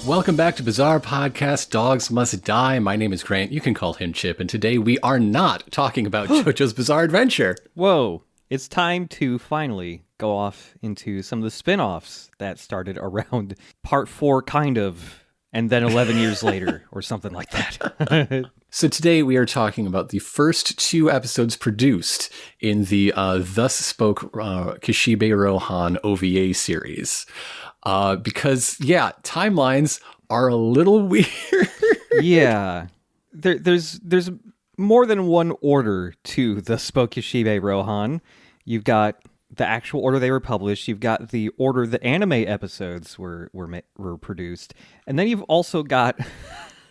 Welcome back to Bizarre Podcast Dogs Must Die. My name is Grant. You can call him Chip. And today we are not talking about JoJo's Bizarre Adventure. Whoa. It's time to finally go off into some of the spin-offs that started around part 4, kind of, and then 11 years later, or something like that. So today we are talking about the first 2 episodes produced in the Thus Spoke Kishibe Rohan OVA series. Because, yeah, timelines are a little weird. Yeah. There's more than one order to the Spoke Kishibe Rohan. You've got the actual order they were published. You've got the order the anime episodes were produced. And then you've also got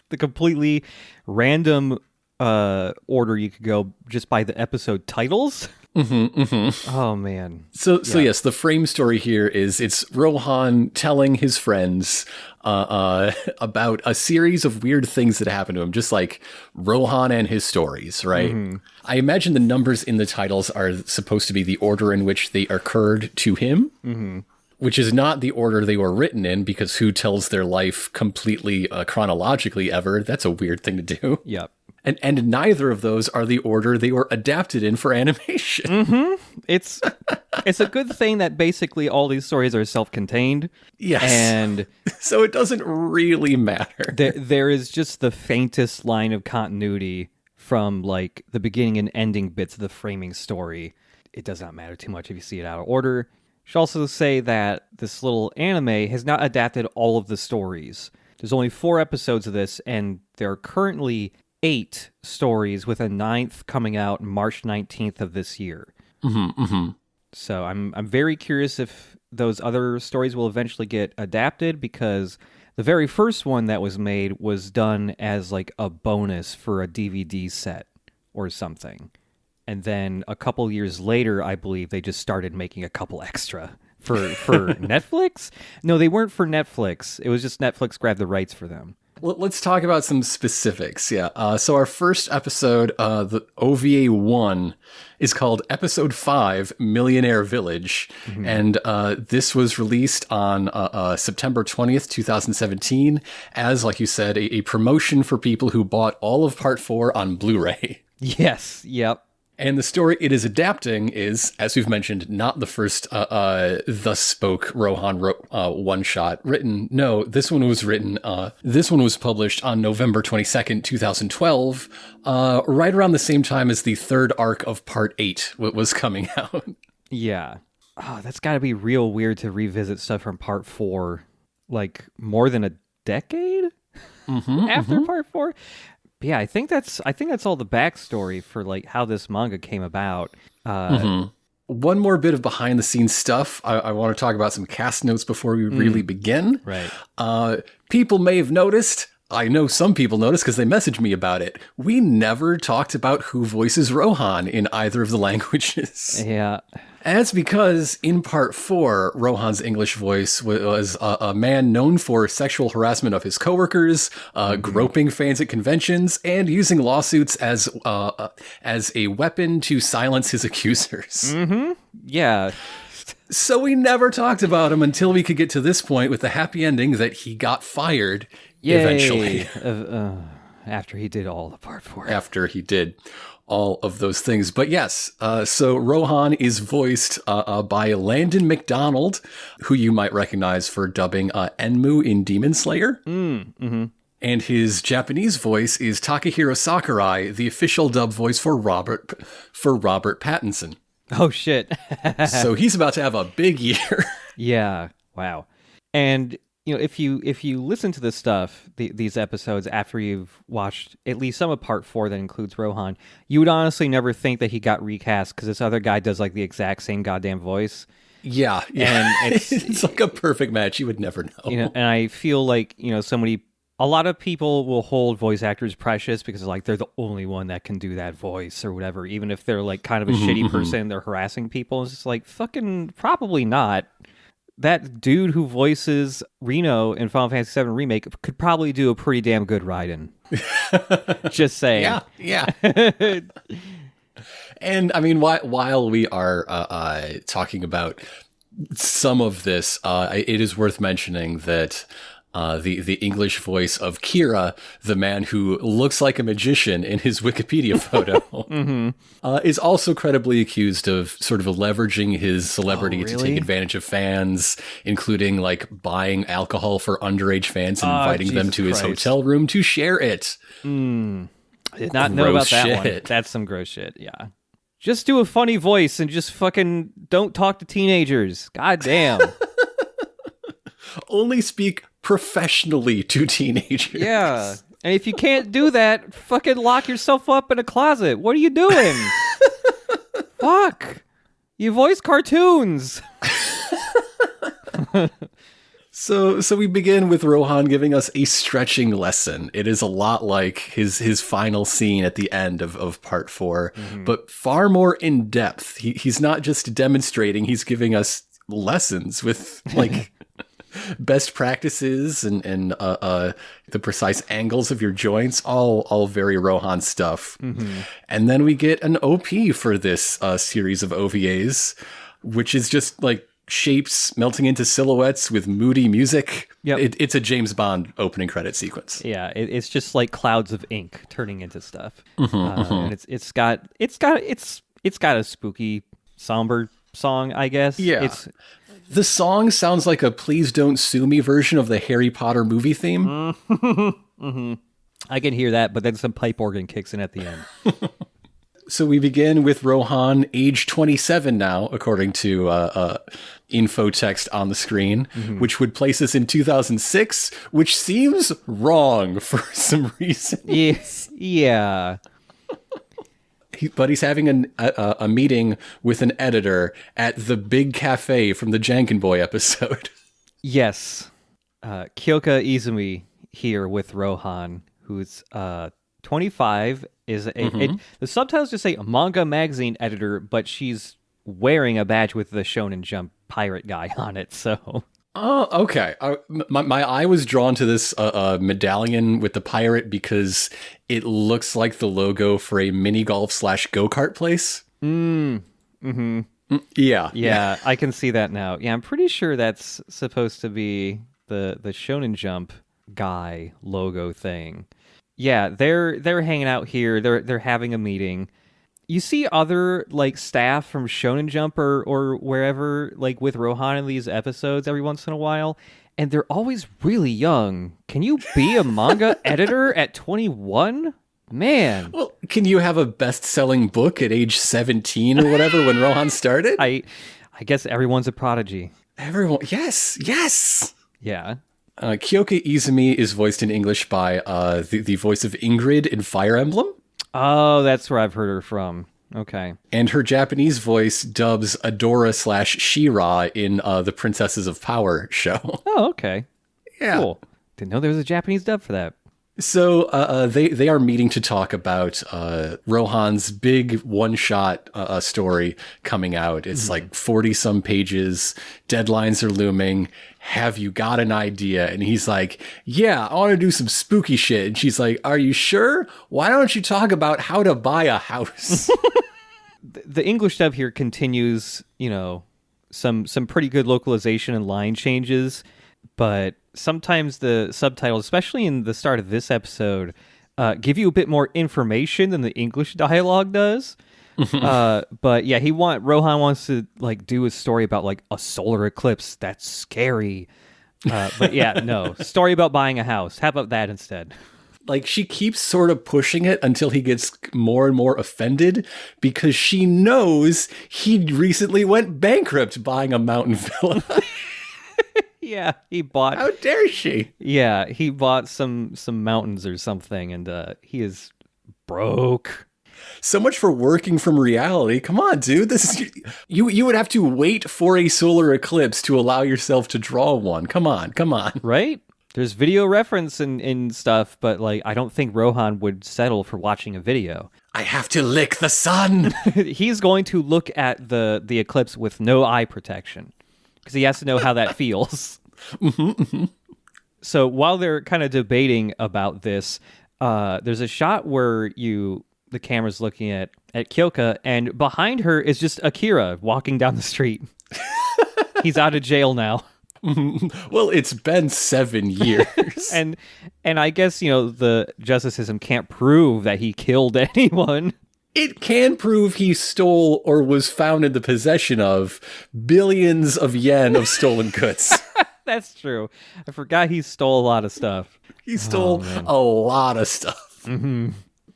the completely random order you could go just by the episode titles. Oh man. So yes, the frame story here is it's Rohan telling his friends about a series of weird things that happened to him, just like Rohan and his stories, right? Mm-hmm. I imagine the numbers in the titles are supposed to be the order in which they occurred to him. Mm-hmm. Which is not the order they were written in, because who tells their life completely chronologically ever? That's a weird thing to do. Yep. And neither of those are the order they were adapted in for animation. Mm-hmm. It's a good thing that basically all these stories are self-contained. Yes. And so it doesn't really matter. There is just the faintest line of continuity from like the beginning and ending bits of the framing story. It does not matter too much if you see it out of order. Should also say that this little anime has not adapted all of the stories. There's only 4 episodes of this, and there are currently 8 stories, with a 9th coming out March 19th of this year. Mm-hmm, mm-hmm. So I'm very curious if those other stories will eventually get adapted, because the very first one that was made was done as like a bonus for a DVD set or something. And then a couple years later, I believe they just started making a couple extra for Netflix. No, they weren't for Netflix. It was just Netflix grabbed the rights for them. Let's talk about some specifics. Yeah. So our first episode, the OVA 1, is called Episode 5, Millionaire Village. Mm-hmm. And this was released on September 20th, 2017, as, like you said, a promotion for people who bought all of Part 4 on Blu-ray. Yes. Yep. And the story it is adapting is, as we've mentioned, not the first Thus Spoke Rohan one-shot written. No, this one was written, this one was published on November 22nd, 2012, right around the same time as the 3rd arc of Part 8 was coming out. Yeah. Oh, that's got to be real weird to revisit stuff from Part 4, like, more than a decade after Part 4. Yeah, I think that's all the backstory for like how this manga came about. One more bit of behind the scenes stuff. I want to talk about some cast notes before we really begin. Right. People may have noticed. I know some people noticed because they messaged me about it. We never talked about who voices Rohan in either of the languages. Yeah. And that's because in Part 4, Rohan's English voice was a man known for sexual harassment of his coworkers, groping fans at conventions, and using lawsuits as a weapon to silence his accusers. Mm-hmm. Yeah. So we never talked about him until we could get to this point with the happy ending that he got fired. Yay. Eventually. After he did all the Part 4. After he did all of those things. But yes, so Rohan is voiced by Landon McDonald, who you might recognize for dubbing Enmu in Demon Slayer. Mm-hmm. And his Japanese voice is Takahiro Sakurai, the official dub voice for Robert Pattinson. Oh, shit. So he's about to have a big year. Yeah. Wow. And you know, if you listen to this stuff, these episodes after you've watched at least some of Part 4 that includes Rohan, you would honestly never think that he got recast because this other guy does like the exact same goddamn voice. Yeah. And it's like a perfect match. You would never know. You know, and I feel like, you know, so many a lot of people will hold voice actors precious because like they're the only one that can do that voice or whatever, even if they're like kind of a shitty person, they're harassing people. It's just like, fucking probably not. That dude who voices Reno in Final Fantasy VII Remake could probably do a pretty damn good Raiden. Just saying. Yeah. And I mean, while we are talking about some of this, it is worth mentioning that the English voice of Kira, the man who looks like a magician in his Wikipedia photo, is also credibly accused of sort of leveraging his celebrity to take advantage of fans, including like buying alcohol for underage fans and inviting them to his hotel room to share it. I did not know about that one. That's some gross shit, yeah. Just do a funny voice and just fucking don't talk to teenagers. God damn. Only speak professionally to teenagers. Yeah. And if you can't do that, fucking lock yourself up in a closet. What are you doing? Fuck. You voice cartoons. So we begin with Rohan giving us a stretching lesson. It is a lot like his final scene at the end of part 4, but far more in depth. He's not just demonstrating, he's giving us lessons with like best practices and the precise angles of your joints, all very Rohan stuff. And then we get an OP for this series of OVAs, which is just like shapes melting into silhouettes with moody music. Yep. It's a James Bond opening credit sequence. Yeah, it's just like clouds of ink turning into stuff. And it's got a spooky, somber song, I guess. Yeah. The song sounds like a Please Don't Sue Me version of the Harry Potter movie theme. I can hear that, but then some pipe organ kicks in at the end. So we begin with Rohan, age 27 now, according to info text on the screen, which would place us in 2006, which seems wrong for some reason. Yes, yeah. But he's having a meeting with an editor at the Big Cafe from the Janken Boy episode. Yes. Kyoka Izumi here with Rohan, who's 25, is the subtitles just say manga magazine editor, but she's wearing a badge with the Shonen Jump pirate guy on it, so... Oh, okay. My eye was drawn to this medallion with the pirate because it looks like the logo for a mini golf / go-kart place. Yeah, I can see that now. Yeah, I'm pretty sure that's supposed to be the Shonen Jump guy logo thing. Yeah, they're hanging out here. They're having a meeting. You see other like staff from Shonen Jump or wherever like with Rohan in these episodes every once in a while, and they're always really young. Can you be a manga editor at 21? Man. Well, can you have a best-selling book at age 17 or whatever when Rohan started? I guess everyone's a prodigy. Everyone, yes. Yeah. Kyoka Izumi is voiced in English by the voice of Ingrid in Fire Emblem. Oh, that's where I've heard her from. Okay. And her Japanese voice dubs Adora / She-Ra in the Princesses of Power show. Oh, okay. Yeah. Cool. Didn't know there was a Japanese dub for that. So they are meeting to talk about Rohan's big one-shot story coming out. It's like 40-some pages. Deadlines are looming. Have you got an idea? And he's like, yeah, I want to do some spooky shit. And she's like, are you sure? Why don't you talk about how to buy a house? The English dub here continues, some pretty good localization and line changes, but sometimes the subtitles, especially in the start of this episode, give you a bit more information than the English dialogue does. But yeah, Rohan wants to like do a story about like a solar eclipse. That's scary. But yeah, no, story about buying a house. How about that instead? Like, she keeps sort of pushing it until he gets more and more offended because she knows he recently went bankrupt buying a mountain villa. Yeah, he bought... How dare she? Yeah, he bought some mountains or something, and he is broke. So much for working from reality. Come on, dude. This is you would have to wait for a solar eclipse to allow yourself to draw one. Come on. Right? There's video reference and stuff, but like I don't think Rohan would settle for watching a video. I have to lick the sun. He's going to look at the eclipse with no eye protection because he has to know how that feels. So while they're kind of debating about this, there's a shot where the camera's looking at Kyoka, and behind her is just Akira walking down the street. He's out of jail now. Well, it's been 7 years. and I guess, the justice system can't prove that he killed anyone. It can prove he stole or was found in the possession of billions of yen of stolen goods. That's true. I forgot he stole a lot of stuff. He stole a lot of stuff. Mm-hmm.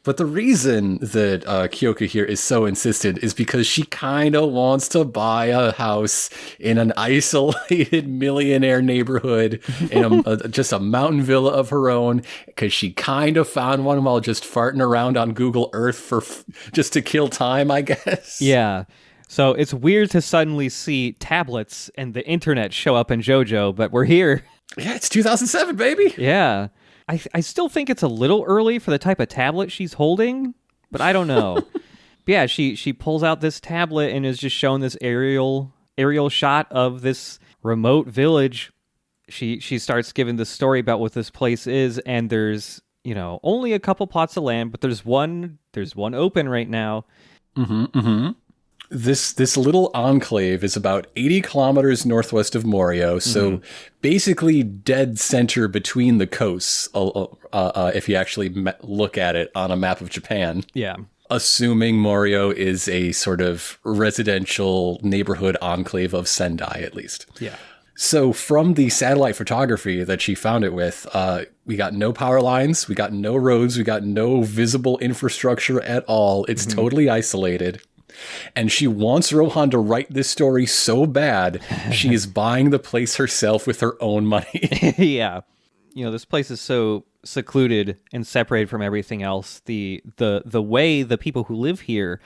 But the reason that Kyoka here is so insistent is because she kind of wants to buy a house in an isolated millionaire neighborhood in just a mountain villa of her own, because she kind of found one while just farting around on Google Earth just to kill time, I guess. Yeah. So it's weird to suddenly see tablets and the internet show up in JoJo, but we're here. Yeah, it's 2007, baby. Yeah. I still think it's a little early for the type of tablet she's holding, but I don't know. Yeah, she pulls out this tablet and is just showing this aerial shot of this remote village. She starts giving the story about what this place is, and there's, only a couple plots of land, but there's one open right now. This little enclave is about 80 kilometers northwest of Morio, so basically dead center between the coasts, if you actually look at it on a map of Japan. Yeah. Assuming Morio is a sort of residential neighborhood enclave of Sendai, at least. Yeah. So from the satellite photography that she found it with, we got no power lines, we got no roads, we got no visible infrastructure at all. It's totally isolated. And she wants Rohan to write this story so bad, she is buying the place herself with her own money. Yeah. This place is so secluded and separated from everything else. The way the people who live here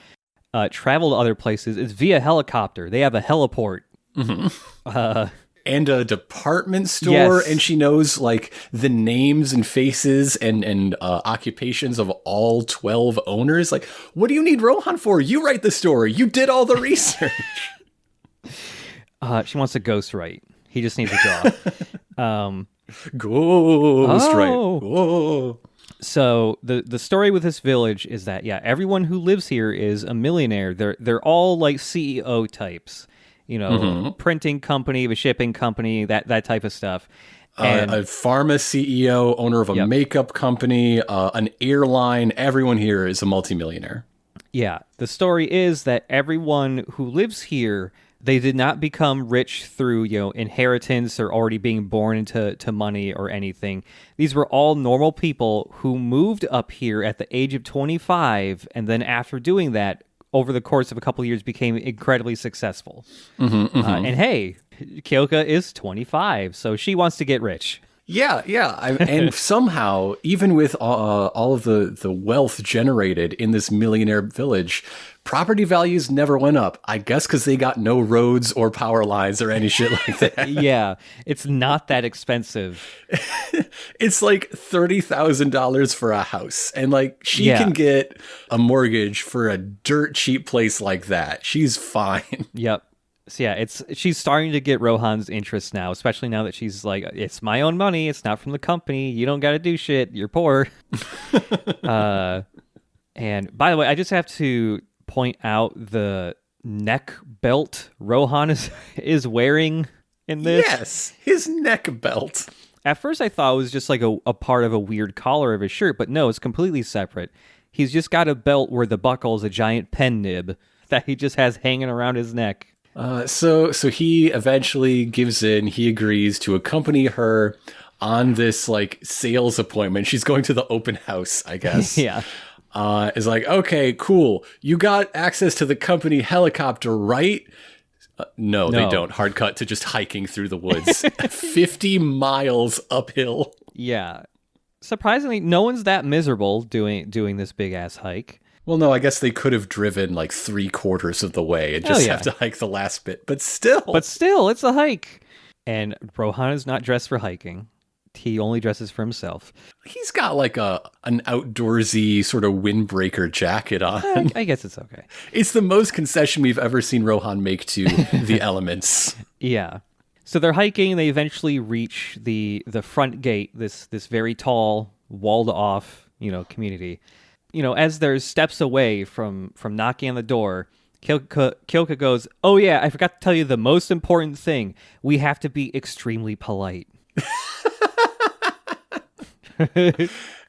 travel to other places is via helicopter. They have a heliport. And a department store, yes. And she knows like the names and faces and occupations of all 12 owners. Like, what do you need Rohan for? You write the story. You did all the research. She wants to ghostwrite. He just needs a draw. Ghostwrite. Oh. So the story with this village is that everyone who lives here is a millionaire. They're all like CEO types. Printing company, a shipping company, that type of stuff. And A pharma CEO, owner of a makeup company, an airline. Everyone here is a multimillionaire. Yeah. The story is that everyone who lives here, they did not become rich through, inheritance or already being born into money or anything. These were all normal people who moved up here at the age of 25, and then after doing that, over the course of a couple of years, became incredibly successful. And hey, Kyoka is 25, so she wants to get rich. Yeah. And somehow, even with all of the wealth generated in this millionaire village, property values never went up. I guess because they got no roads or power lines or any shit like that. Yeah, it's not that expensive. It's like $30,000 for a house. And like she can get a mortgage for a dirt cheap place like that. She's fine. Yep. So she's starting to get Rohan's interest now, especially now that she's like, it's my own money. It's not from the company. You don't got to do shit. You're poor. And by the way, I just have to point out the neck belt Rohan is wearing in this. Yes, his neck belt. At first I thought it was just like a part of a weird collar of his shirt, but no, it's completely separate. He's just got a belt where the buckle is a giant pen nib that he just has hanging around his neck. So he eventually gives in. He agrees to accompany her on this like sales appointment. She's going to the open house, I guess. Yeah. Is like, okay, cool. You got access to the company helicopter, right? No, they don't. Hard cut to just hiking through the woods. 50 miles uphill. Yeah. Surprisingly, no one's that miserable doing this big ass hike. Well, no, I guess they could have driven like 3/4 of the way and just have to hike the last bit. But still, it's a hike. And Rohan is not dressed for hiking. He only dresses for himself. He's got like an outdoorsy sort of windbreaker jacket on. I guess it's okay. It's the most concession we've ever seen Rohan make to the elements. Yeah. So they're hiking, and they eventually reach the front gate, this very tall, walled off, community. As there's steps away from knocking on the door, Kyoka goes, "Oh yeah, I forgot to tell you the most important thing. We have to be extremely polite."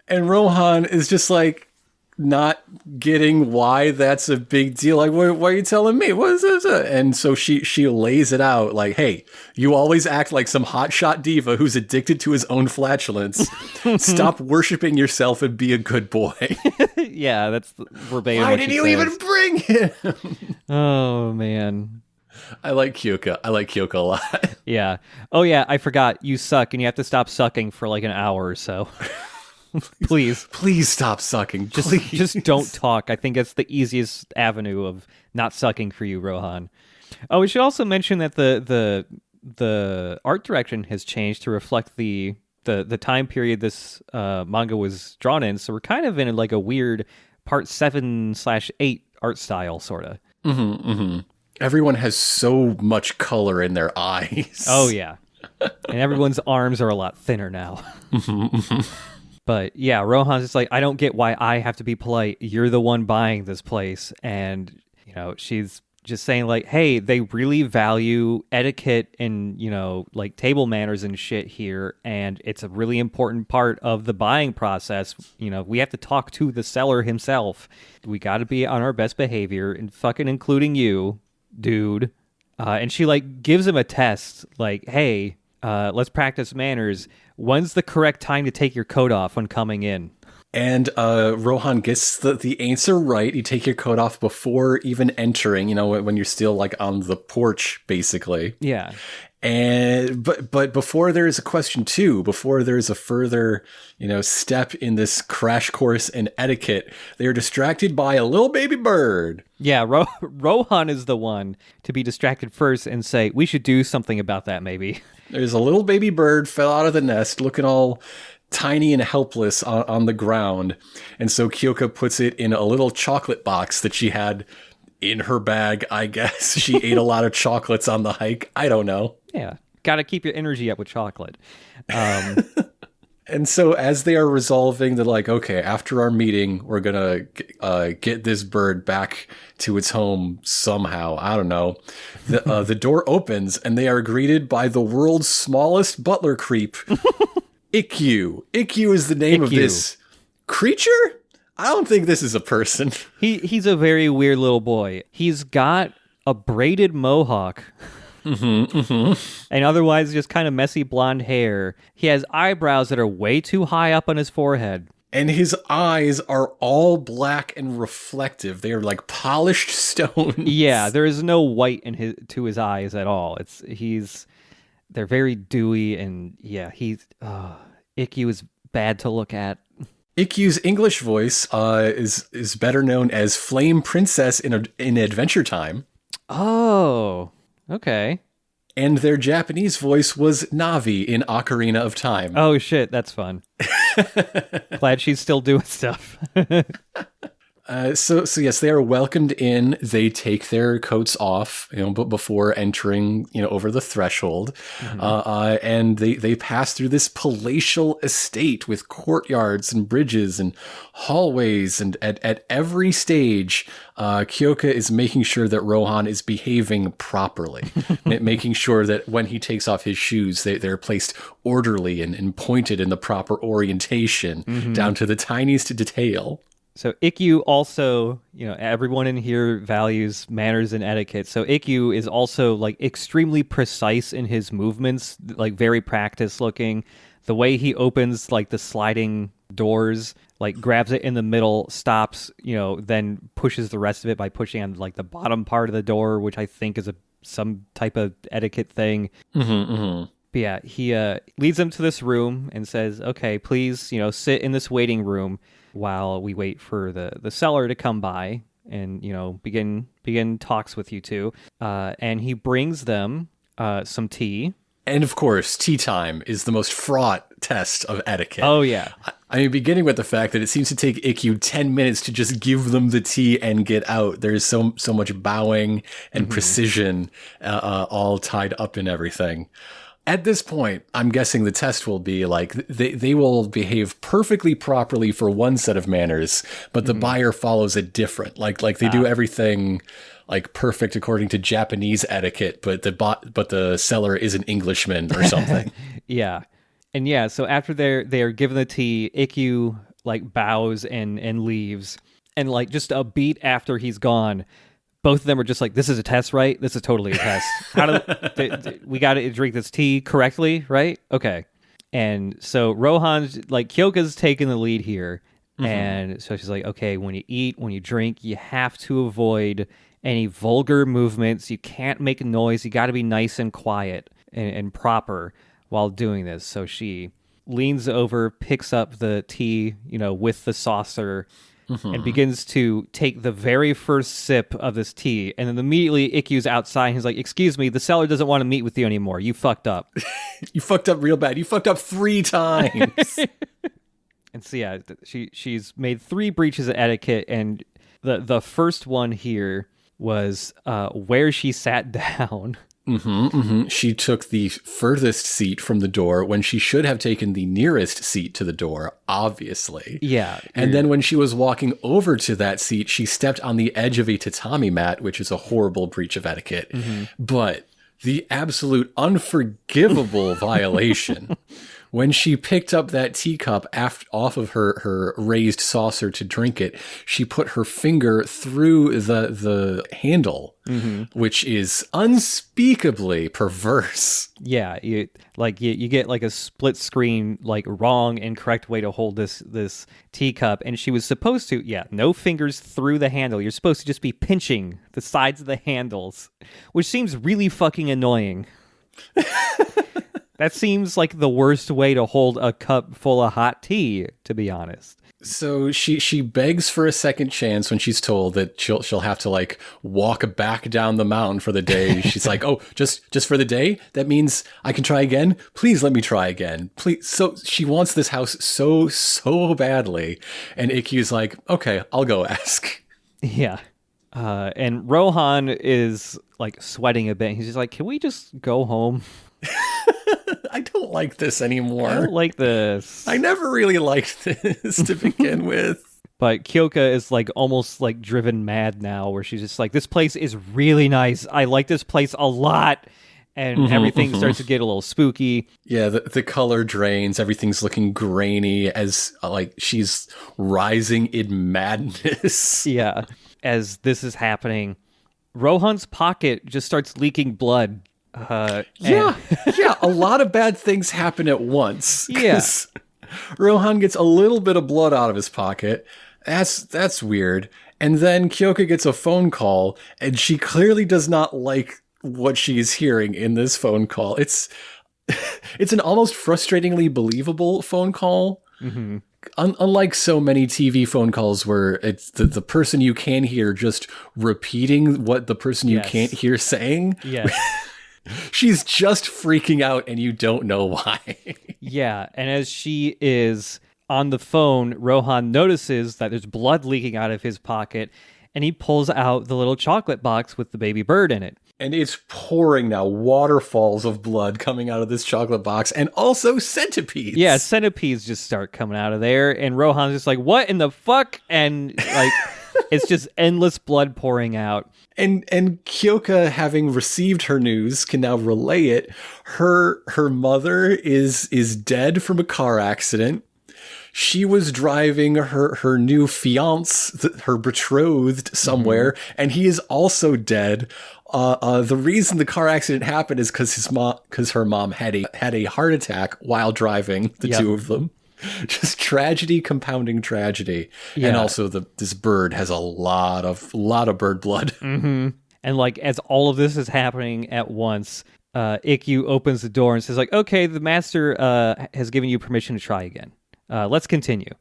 And Rohan is just like not getting why that's a big deal. Like, why are you telling me? What is this? And so she lays it out like, hey, you always act like some hotshot diva who's addicted to his own flatulence. Stop worshiping yourself and be a good boy. Yeah, that's verbatim. Why did you even bring him? Oh, man. I like Kyoka. I like Kyoka a lot. Yeah. Oh, yeah, I forgot. You suck, and you have to stop sucking for like an hour or so. Please stop sucking. Just don't talk. I think that's the easiest avenue of not sucking for you, Rohan. Oh, we should also mention that the art direction has changed to reflect the time period this manga was drawn in. So we're kind of in like a weird part 7/8 art style, sort of. Mm-hmm, mm-hmm. Everyone has so much color in their eyes. Oh yeah, and everyone's arms are a lot thinner now. Mm-hmm, mm-hmm. But yeah, Rohan's just like, I don't get why I have to be polite. You're the one buying this place. And, she's just saying like, hey, they really value etiquette and, like table manners and shit here. And it's a really important part of the buying process. We have to talk to the seller himself. We got to be on our best behavior, and fucking including you, dude. And she like gives him a test like, hey, let's practice manners. When's the correct time to take your coat off when coming in? And Rohan gets the answer right. You take your coat off before even entering, when you're still like on the porch, basically. Yeah. And but before there is a question two, before there is a further, step in this crash course in etiquette, they are distracted by a little baby bird. Yeah, Rohan is the one to be distracted first and say, we should do something about that, maybe. There's a little baby bird fell out of the nest, looking all tiny and helpless on the ground. And so Kyoka puts it in a little chocolate box that she had in her bag, I guess. She ate a lot of chocolates on the hike. I don't know. Yeah. Got to keep your energy up with chocolate. And so as they are resolving, they're like, okay, after our meeting, we're going to get this bird back to its home somehow. I don't know. The door opens and they are greeted by the world's smallest butler creep, Ikkyu. Ikkyu is the name of this creature? I don't think this is a person. He's a very weird little boy. He's got a braided mohawk. Mm-hmm, mm-hmm. And otherwise just kind of messy blonde hair. He has eyebrows that are way too high up on his forehead. And his eyes are all black and reflective. They are like polished stone. Yeah, there is no white in his eyes at all. They're very dewy, and yeah, Ikkyu is bad to look at. Ikkyu's English voice is better known as Flame Princess in Adventure Time. Oh, okay. And their Japanese voice was Navi in Ocarina of Time. Oh shit, that's fun. Glad she's still doing stuff. So yes, they are welcomed in. They take their coats off, but before entering, over the threshold, mm-hmm. And they pass through this palatial estate with courtyards and bridges and hallways, and at every stage, Kyoka is making sure that Rohan is behaving properly, making sure that when he takes off his shoes, they're placed orderly and pointed in the proper orientation, mm-hmm. down to the tiniest detail. So Ikkyu also, everyone in here values manners and etiquette. So Ikkyu is also like extremely precise in his movements, like very practiced looking. The way he opens like the sliding doors, like grabs it in the middle, stops, then pushes the rest of it by pushing on like the bottom part of the door, which I think is some type of etiquette thing. Mm-hmm, mm-hmm. But yeah, he leads them to this room and says, okay, please, sit in this waiting room while we wait for the seller to come by and, begin talks with you two. And he brings them some tea. And of course, tea time is the most fraught test of etiquette. Oh, yeah. I mean, beginning with the fact that it seems to take Ikkyu 10 minutes to just give them the tea and get out. There's so much bowing and precision all tied up in everything. At this point, I'm guessing the test will be like they will behave perfectly properly for one set of manners, but the buyer follows a different. Like they do everything like perfect according to Japanese etiquette, but the seller is an Englishman or something. Yeah. And yeah, so after they are given the tea, Ikkyu like bows and leaves. And like just a beat after he's gone, both of them are just like, this is a test, right? This is totally a test. We got to drink this tea correctly, right? Okay. And so Rohan's like, Kyoka's taking the lead here. And so she's like, okay, when you eat, when you drink, you have to avoid any vulgar movements. You can't make noise. You got to be nice and quiet and proper while doing this. So she leans over, picks up the tea, with the saucer, and begins to take the very first sip of this tea. And then immediately Ikkyu's outside. And he's like, excuse me, the seller doesn't want to meet with you anymore. You fucked up. You fucked up real bad. You fucked up 3 times. And so, yeah, she's made 3 breaches of etiquette. And the first one here was where she sat down. She took the furthest seat from the door when she should have taken the nearest seat to the door, obviously. Yeah. And then when she was walking over to that seat, she stepped on the edge of a tatami mat, which is a horrible breach of etiquette. But the absolute unforgivable violation, when she picked up that teacup off of her raised saucer to drink it, she put her finger through the handle, which is unspeakably perverse. Yeah, you get like a split screen, like wrong and correct way to hold this teacup, and she was supposed to, no fingers through the handle. You're supposed to just be pinching the sides of the handles, which seems really fucking annoying. That seems like the worst way to hold a cup full of hot tea, to be honest. So she begs for a second chance when she's told that she'll have to like walk back down the mountain for the day. She's like, "Oh, just for the day? That means I can try again? Please let me try again. Please." So she wants this house so badly, and Ikkyu's like, "Okay, I'll go ask." Yeah. And Rohan is like sweating a bit. He's just like, "Can we just go home?" I don't like this anymore. I don't like this. I never really liked this to begin with. But Kyoka is like almost like driven mad now, where she's just like, this place is really nice. I like this place a lot. And everything starts to get a little spooky. Yeah, the color drains. Everything's looking grainy as like she's rising in madness. Yeah. As this is happening, Rohan's pocket just starts leaking blood. A lot of bad things happen at once. Yeah. Rohan gets a little bit of blood out of his pocket. That's weird. And then Kyoka gets a phone call, and she clearly does not like what she's hearing in this phone call. It's an almost frustratingly believable phone call. Unlike so many TV phone calls where it's the person you can hear just repeating what the person you can't hear saying. Yes. She's just freaking out and you don't know why. Yeah, and as she is on the phone, Rohan notices that there's blood leaking out of his pocket, and he pulls out the little chocolate box with the baby bird in it. And it's pouring now, waterfalls of blood coming out of this chocolate box, and also centipedes. Yeah, centipedes just start coming out of there, and Rohan's just like, what in the fuck? And like, it's just endless blood pouring out. And Kyoka, having received her news, can now relay it. Her mother is dead from a car accident. She was driving her new fiancé, her betrothed, somewhere, and he is also dead. The reason the car accident happened is because her mom had a heart attack while driving, the two of them. Just tragedy compounding tragedy. Yeah. And also this bird has a lot of bird blood. And like as all of this is happening at once, Ikkyu opens the door and says like, okay, the master has given you permission to try again. Let's continue.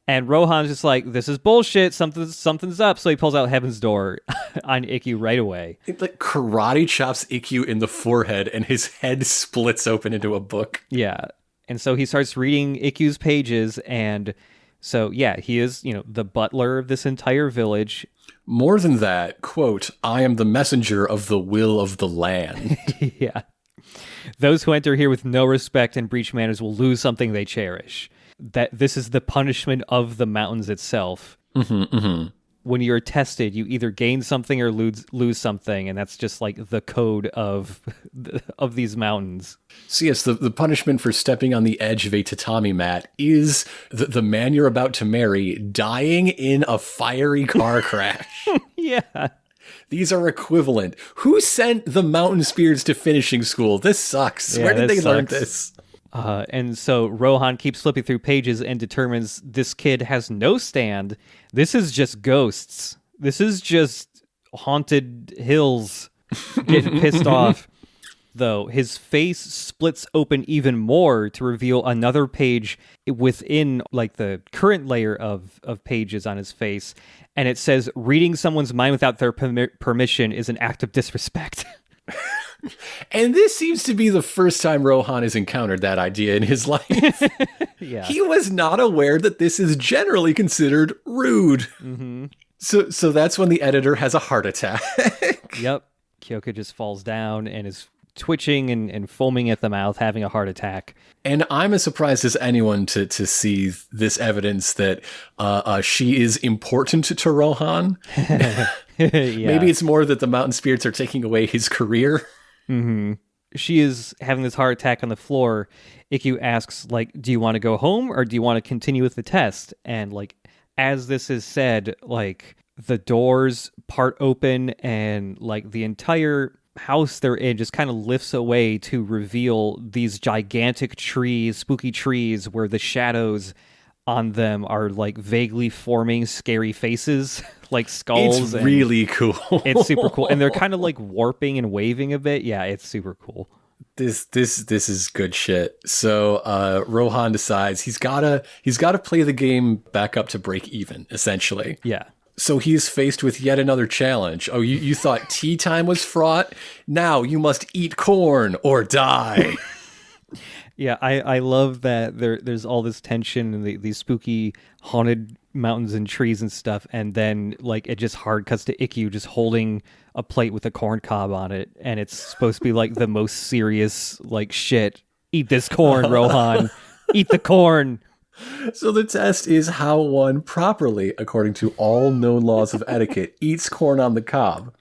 And Rohan's just like, this is bullshit. Something's up. So he pulls out Heaven's Door on Ikkyu right away. It like karate chops Ikkyu in the forehead and his head splits open into a book. Yeah. And so he starts reading Ikkyu's pages, and so, yeah, he is, the butler of this entire village. More than that, quote, I am the messenger of the will of the land. Yeah. Those who enter here with no respect and breach manners will lose something they cherish. That this is the punishment of the mountains itself. When you're tested, you either gain something or lose something, and that's just like the code of these mountains. So yes, the punishment for stepping on the edge of a tatami mat is the man you're about to marry dying in a fiery car crash. Yeah. These are equivalent. Who sent the mountain spirits to finishing school? This sucks. Where did they learn this? And so Rohan keeps flipping through pages and determines this kid has no stand. This is just ghosts. This is just haunted hills getting pissed off. Though his face splits open even more to reveal another page within like the current layer of pages on his face. And it says, reading someone's mind without their permission is an act of disrespect. And this seems to be the first time Rohan has encountered that idea in his life. Yeah. He was not aware that this is generally considered rude. So that's when the editor has a heart attack. Yep. Kyoka just falls down and is twitching and foaming at the mouth, having a heart attack. And I'm as surprised as anyone to see this evidence that she is important to Rohan. Yeah. Maybe it's more that the mountain spirits are taking away his career. She is having this heart attack on the floor. Ikkyu asks, like, do you want to go home or do you want to continue with the test? And like, as this is said, like the doors part open and like the entire house they're in just kind of lifts away to reveal these gigantic trees, spooky trees, where the shadows on them are like vaguely forming scary faces, like skulls. It's really cool. It's super cool. And they're kind of like warping and waving a bit. Yeah, it's super cool. This is good shit. So Rohan decides he's gotta play the game back up to break even, essentially. Yeah. So he's faced with yet another challenge. Oh, you thought tea time was fraught? Now you must eat corn or die. Yeah, I love that there's all this tension and these spooky haunted mountains and trees and stuff, and then like it just hard cuts to Ikkyu just holding a plate with a corn cob on it, and it's supposed to be like the most serious like shit. Eat this corn, Rohan. Eat the corn. So the test is how one properly, according to all known laws of etiquette, eats corn on the cob.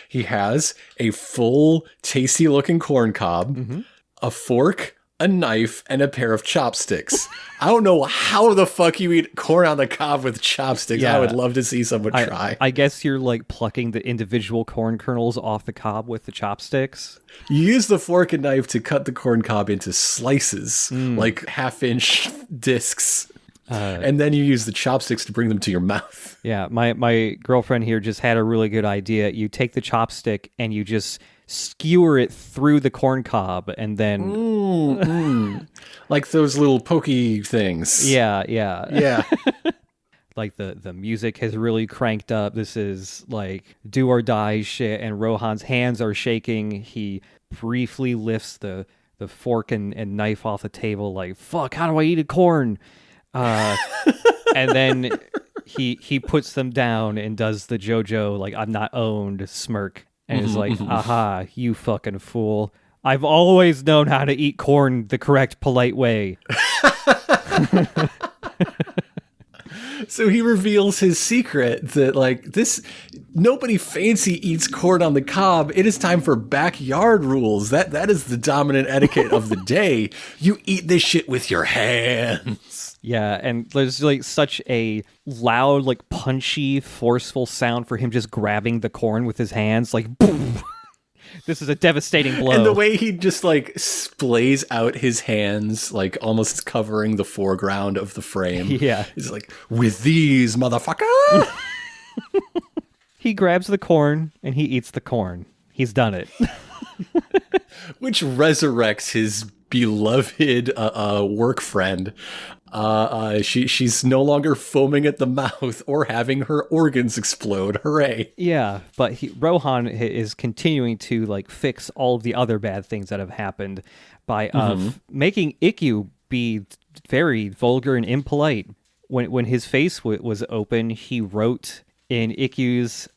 He has a full, tasty-looking corn cob, a fork, a knife, and a pair of chopsticks. I don't know how the fuck you eat corn on the cob with chopsticks. Yeah, I would love to see someone try. I guess you're like plucking the individual corn kernels off the cob with the chopsticks. You use the fork and knife to cut the corn cob into slices, like half-inch discs. And then you use the chopsticks to bring them to your mouth. Yeah, my girlfriend here just had a really good idea. You take the chopstick and you just skewer it through the corn cob and then... Like those little pokey things. Yeah. Like the music has really cranked up. This is like do or die shit, and Rohan's hands are shaking. He briefly lifts the fork and knife off the table like, fuck, how do I eat a corn? And then he puts them down and does the JoJo like I'm not owned smirk and is like, aha, you fucking fool. I've always known how to eat corn the correct, polite way. So he reveals his secret that like this, nobody fancy eats corn on the cob. It is time for backyard rules. That is the dominant etiquette of the day. You eat this shit with your hands. Yeah, and there's like such a loud, like punchy, forceful sound for him just grabbing the corn with his hands, like boom. This is a devastating blow. And the way he just like splays out his hands, like almost covering the foreground of the frame. Yeah. He's like, with these, motherfucker. He grabs the corn and he eats the corn. He's done it. Which resurrects his beloved work friend. She's no longer foaming at the mouth or having her organs explode. Hooray. Yeah, but Rohan is continuing to like fix all of the other bad things that have happened by making Ikkyu be very vulgar and impolite. When his face was open, he wrote in Ikkyu's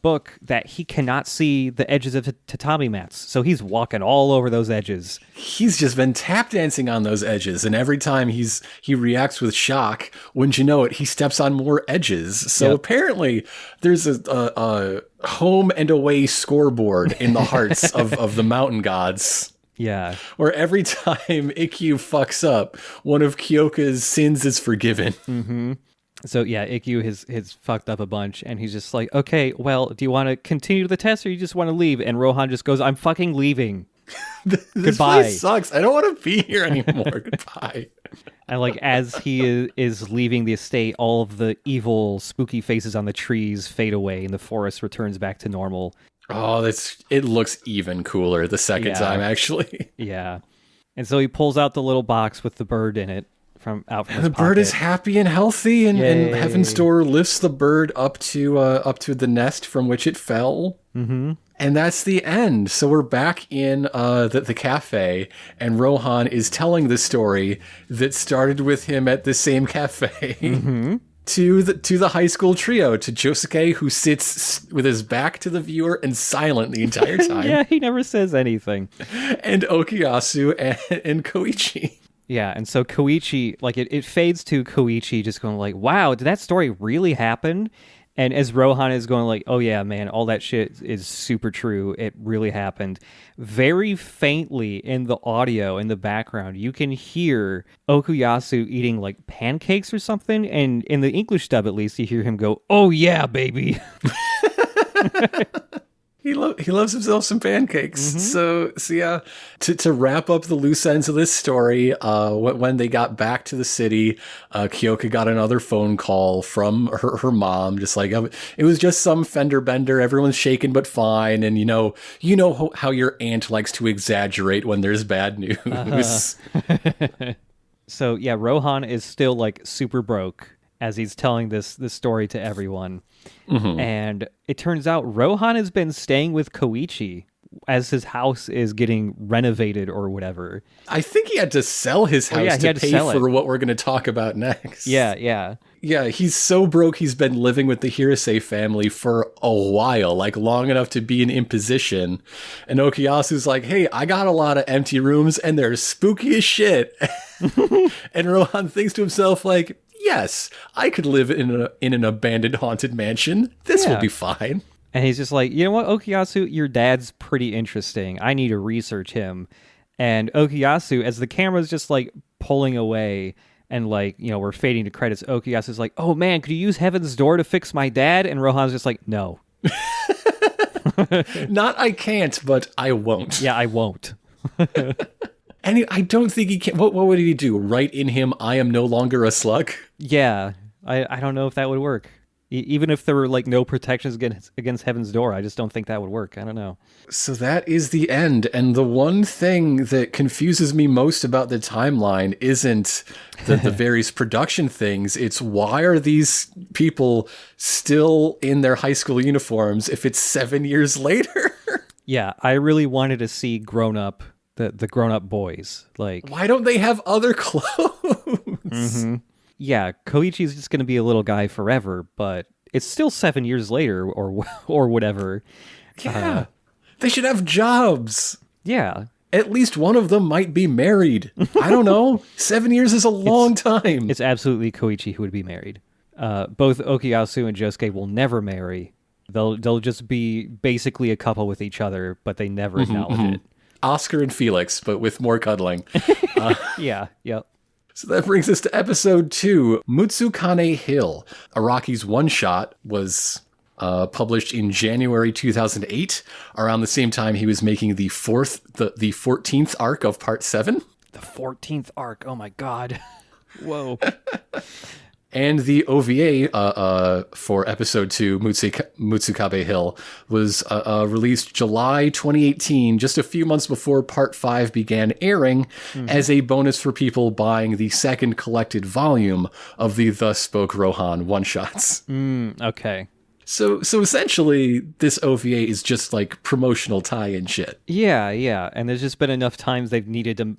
book that he cannot see the edges of tatami mats. So he's walking all over those edges. He's just been tap dancing on those edges, and every time he reacts with shock, wouldn't you know it, he steps on more edges. So apparently there's a home and away scoreboard in the hearts of the mountain gods. Yeah. Where every time Ikkyu fucks up, one of Kyoka's sins is forgiven. Mm-hmm. So yeah, Ikkyu has fucked up a bunch, and he's just like, okay, well, do you want to continue the test, or you just want to leave? And Rohan just goes, I'm fucking leaving. This Goodbye. place sucks. I don't want to be here anymore. Goodbye. And like as he is leaving the estate, all of the evil, spooky faces on the trees fade away, and the forest returns back to normal. Oh, it looks even cooler the second time, actually. Yeah. And so he pulls out the little box with the bird in it from his the bird is happy and healthy, and Heaven's Door lifts the bird up to the nest from which it fell. Mm-hmm. And that's the end. So we're back in the cafe, and Rohan is telling the story that started with him at the same cafe. Mm-hmm. To the high school trio, to Josuke, who sits with his back to the viewer and silent the entire time. Yeah, he never says anything. And Okuyasu and Koichi. Yeah, and so Koichi, like, it fades to Koichi just going like, wow, did that story really happen? And as Rohan is going like, oh yeah, man, all that shit is super true. It really happened. Very faintly in the audio, in the background, you can hear Okuyasu eating like pancakes or something. And in the English dub, at least, you hear him go, oh yeah, baby. He loves himself some pancakes. Mm-hmm. So yeah, to wrap up the loose ends of this story, when they got back to the city, Kyoka got another phone call from her mom, just like, it was just some fender bender. Everyone's shaken but fine. And you know how your aunt likes to exaggerate when there's bad news. Uh-huh. So yeah, Rohan is still like super broke as he's telling this story to everyone. Mm-hmm. And it turns out Rohan has been staying with Koichi as his house is getting renovated or whatever. I think he had to sell his house to pay for what we're going to talk about next. Yeah. Yeah, he's so broke he's been living with the Hirase family for a while, like long enough to be an imposition. And Okuyasu's like, hey, I got a lot of empty rooms and they're spooky as shit. And Rohan thinks to himself like, yes, I could live in an abandoned haunted mansion. This will be fine. And he's just like, you know what, Okuyasu, your dad's pretty interesting. I need to research him. And Okuyasu, as the camera's just like pulling away and like, you know, we're fading to credits, Okuyasu's like, oh man, could you use Heaven's Door to fix my dad? And Rohan's just like, no. Not I can't, but I won't. Yeah, I won't. And I don't think he can. What would he do? Write in him, I am no longer a slug? Yeah, I don't know if that would work. Even if there were like no protections against Heaven's Door, I just don't think that would work. I don't know. So that is the end. And the one thing that confuses me most about the timeline isn't the various production things. It's why are these people still in their high school uniforms if it's 7 years later? Yeah, I really wanted to see the grown-up boys. Like, why don't they have other clothes? Mm-hmm. Yeah, Koichi's just going to be a little guy forever, but it's still 7 years later or whatever. Yeah. They should have jobs. Yeah. At least one of them might be married. I don't know. 7 years is a long time. It's absolutely Koichi who would be married. Both Okuyasu and Josuke will never marry. They'll just be basically a couple with each other, but they never acknowledge it. Oscar and Felix, but with more cuddling. Yeah, yep. So that brings us to episode 2, Mutsukane Hill. Araki's one-shot was published in January 2008, around the same time he was making the 14th arc of part 7. The 14th arc, oh my god. Whoa. And the OVA for episode 2, Mutsukabe Hill, was released July 2018, just a few months before part 5 began airing, as a bonus for people buying the second collected volume of the Spoke Rohan one-shots. Okay. So essentially, this OVA is just like promotional tie-in shit. Yeah. And there's just been enough times they've needed to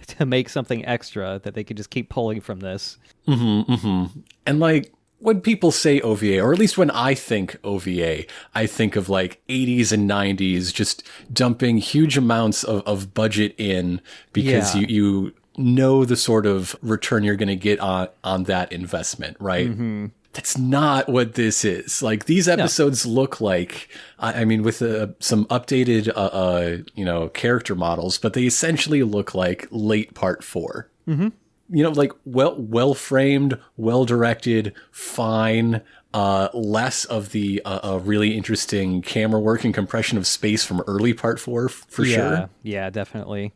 to make something extra that they could just keep pulling from this. And like, when people say OVA, or at least when I think OVA, I think of like 80s and 90s just dumping huge amounts of budget in because you know the sort of return you're going to get on that investment, right? Mm-hmm. That's not what this is. Like, these episodes look like, I mean, with some updated, character models, but they essentially look like late part 4. Mm-hmm. Like well framed, well directed, fine. Less of the really interesting camera work and compression of space from early part 4 for sure. Yeah, definitely.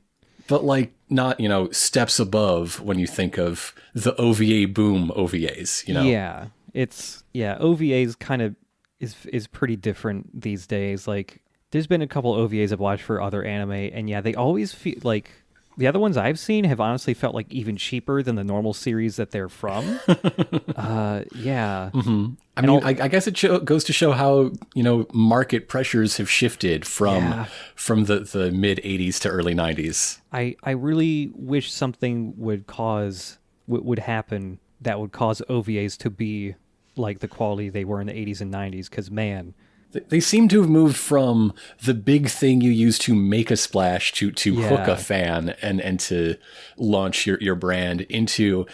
But like, not steps above when you think of the OVA boom OVAs. Yeah, OVAs kind of is pretty different these days. Like, there's been a couple OVAs I've watched for other anime, and they always feel like. The other ones I've seen have honestly felt like even cheaper than the normal series that they're from. Yeah. Mm-hmm. I mean, I guess it goes to show how, market pressures have shifted from the mid 80s to early 90s. I really wish something would happen that would cause OVAs to be like the quality they were in the 80s and 90s, because, man... They seem to have moved from the big thing you use to make a splash to hook a fan and to launch your brand into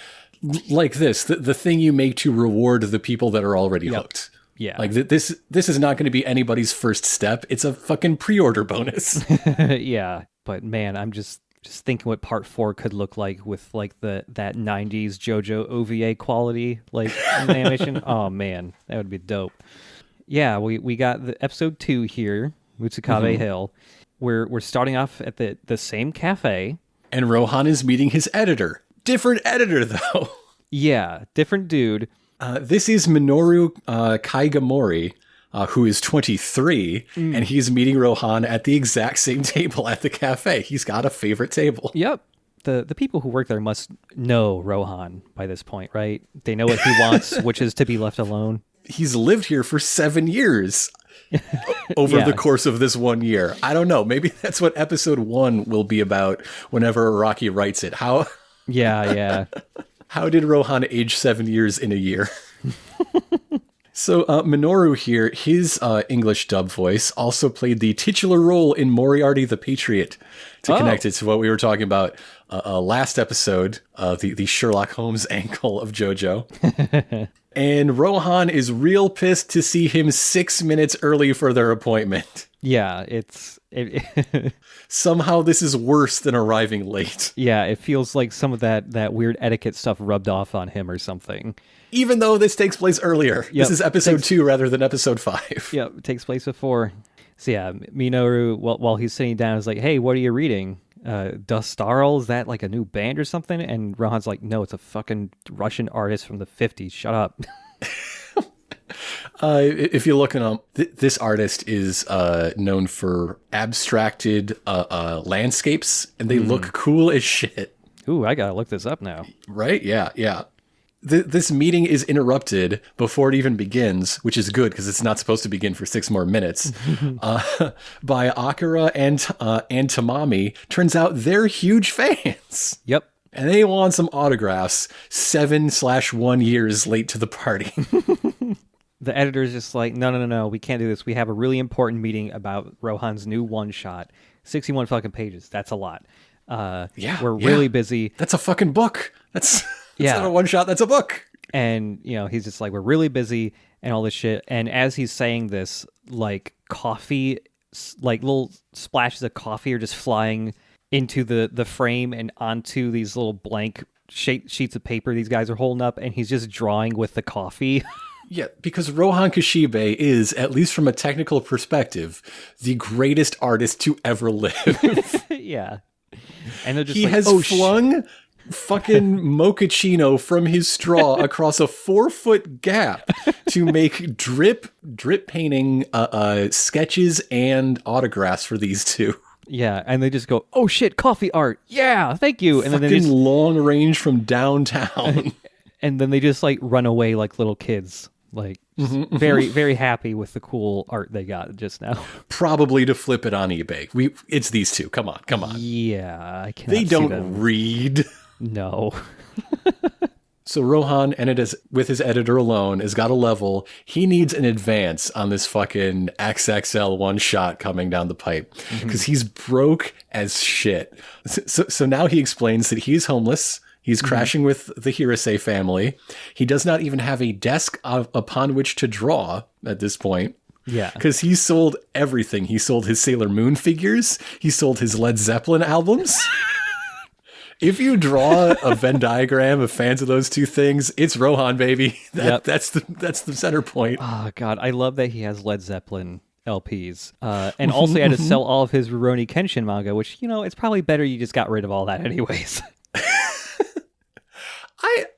like this, the thing you make to reward the people that are already hooked. Yeah. Like this is not going to be anybody's first step. It's a fucking pre-order bonus. Yeah. But man, I'm just thinking what part 4 could look like with like that 90s JoJo OVA quality, like in the animation. Oh man, that would be dope. Yeah, we got the episode 2 here, Mutsukabe Hill. We're starting off at the same cafe. And Rohan is meeting his editor. Different editor, though. Yeah, different dude. This is Minoru Kaigamori, who is 23, and he's meeting Rohan at the exact same table at the cafe. He's got a favorite table. Yep. The people who work there must know Rohan by this point, right? They know what he wants, which is to be left alone. He's lived here for 7 years over the course of this 1 year. I don't know. Maybe that's what episode 1 will be about whenever Araki writes it. How did Rohan age 7 years in a year? So Minoru here, his English dub voice also played the titular role in Moriarty the Patriot, to connect it to what we were talking about last episode, the Sherlock Holmes angle of JoJo. And Rohan is real pissed to see him 6 minutes early for their appointment. Yeah, somehow this is worse than arriving late. Yeah, it feels like some of that weird etiquette stuff rubbed off on him or something. Even though this takes place earlier. Yep. This is episode 2 rather than episode 5. Yep, it takes place before. So yeah, Minoru, while he's sitting down, is like, hey, what are you reading? Dostarl, is that like a new band or something? And Rohan's like, no, it's a fucking Russian artist from the 50s. Shut up. If you look up, this artist is known for abstracted landscapes, and they look cool as shit. Ooh, I gotta look this up now. Right? Yeah. This meeting is interrupted before it even begins, which is good because it's not supposed to begin for 6 more minutes, by Akira and Tamami. Turns out they're huge fans. Yep. And they want some autographs 7/1 years late to the party. The editor's just like, no, we can't do this. We have a really important meeting about Rohan's new one-shot. 61 fucking pages. That's a lot. We're really busy. That's a fucking book. That's not a one-shot. That's a book. And, he's just like, we're really busy and all this shit. And as he's saying this, like, coffee, like little splashes of coffee are just flying into the frame and onto these little blank sheets of paper these guys are holding up. And he's just drawing with the coffee. Yeah, because Rohan Kishibe is, at least from a technical perspective, the greatest artist to ever live. Yeah. And they're just he has flung fucking mochaccino from his straw across a 4-foot gap to make drip painting sketches and autographs for these two. Yeah, and they just go, oh shit, coffee art. Yeah, thank you. And fucking then they just long range from downtown. And then they just like run away like little kids. Like, very, very happy with the cool art they got just now. Probably to flip it on eBay. It's these two. Come on. Yeah, I can't. They don't read. No. So Rohan, with his editor alone, has got a level. He needs an advance on this fucking XXL one shot coming down the pipe because he's broke as shit. So now he explains that he's homeless. He's crashing with the Hirase family. He does not even have a desk upon which to draw at this point. Yeah. Because he sold everything. He sold his Sailor Moon figures. He sold his Led Zeppelin albums. If you draw a Venn diagram of fans of those two things, it's Rohan, baby. That's the center point. Oh, God. I love that he has Led Zeppelin LPs. And also he had to sell all of his Rurouni Kenshin manga, which, it's probably better you just got rid of all that anyways.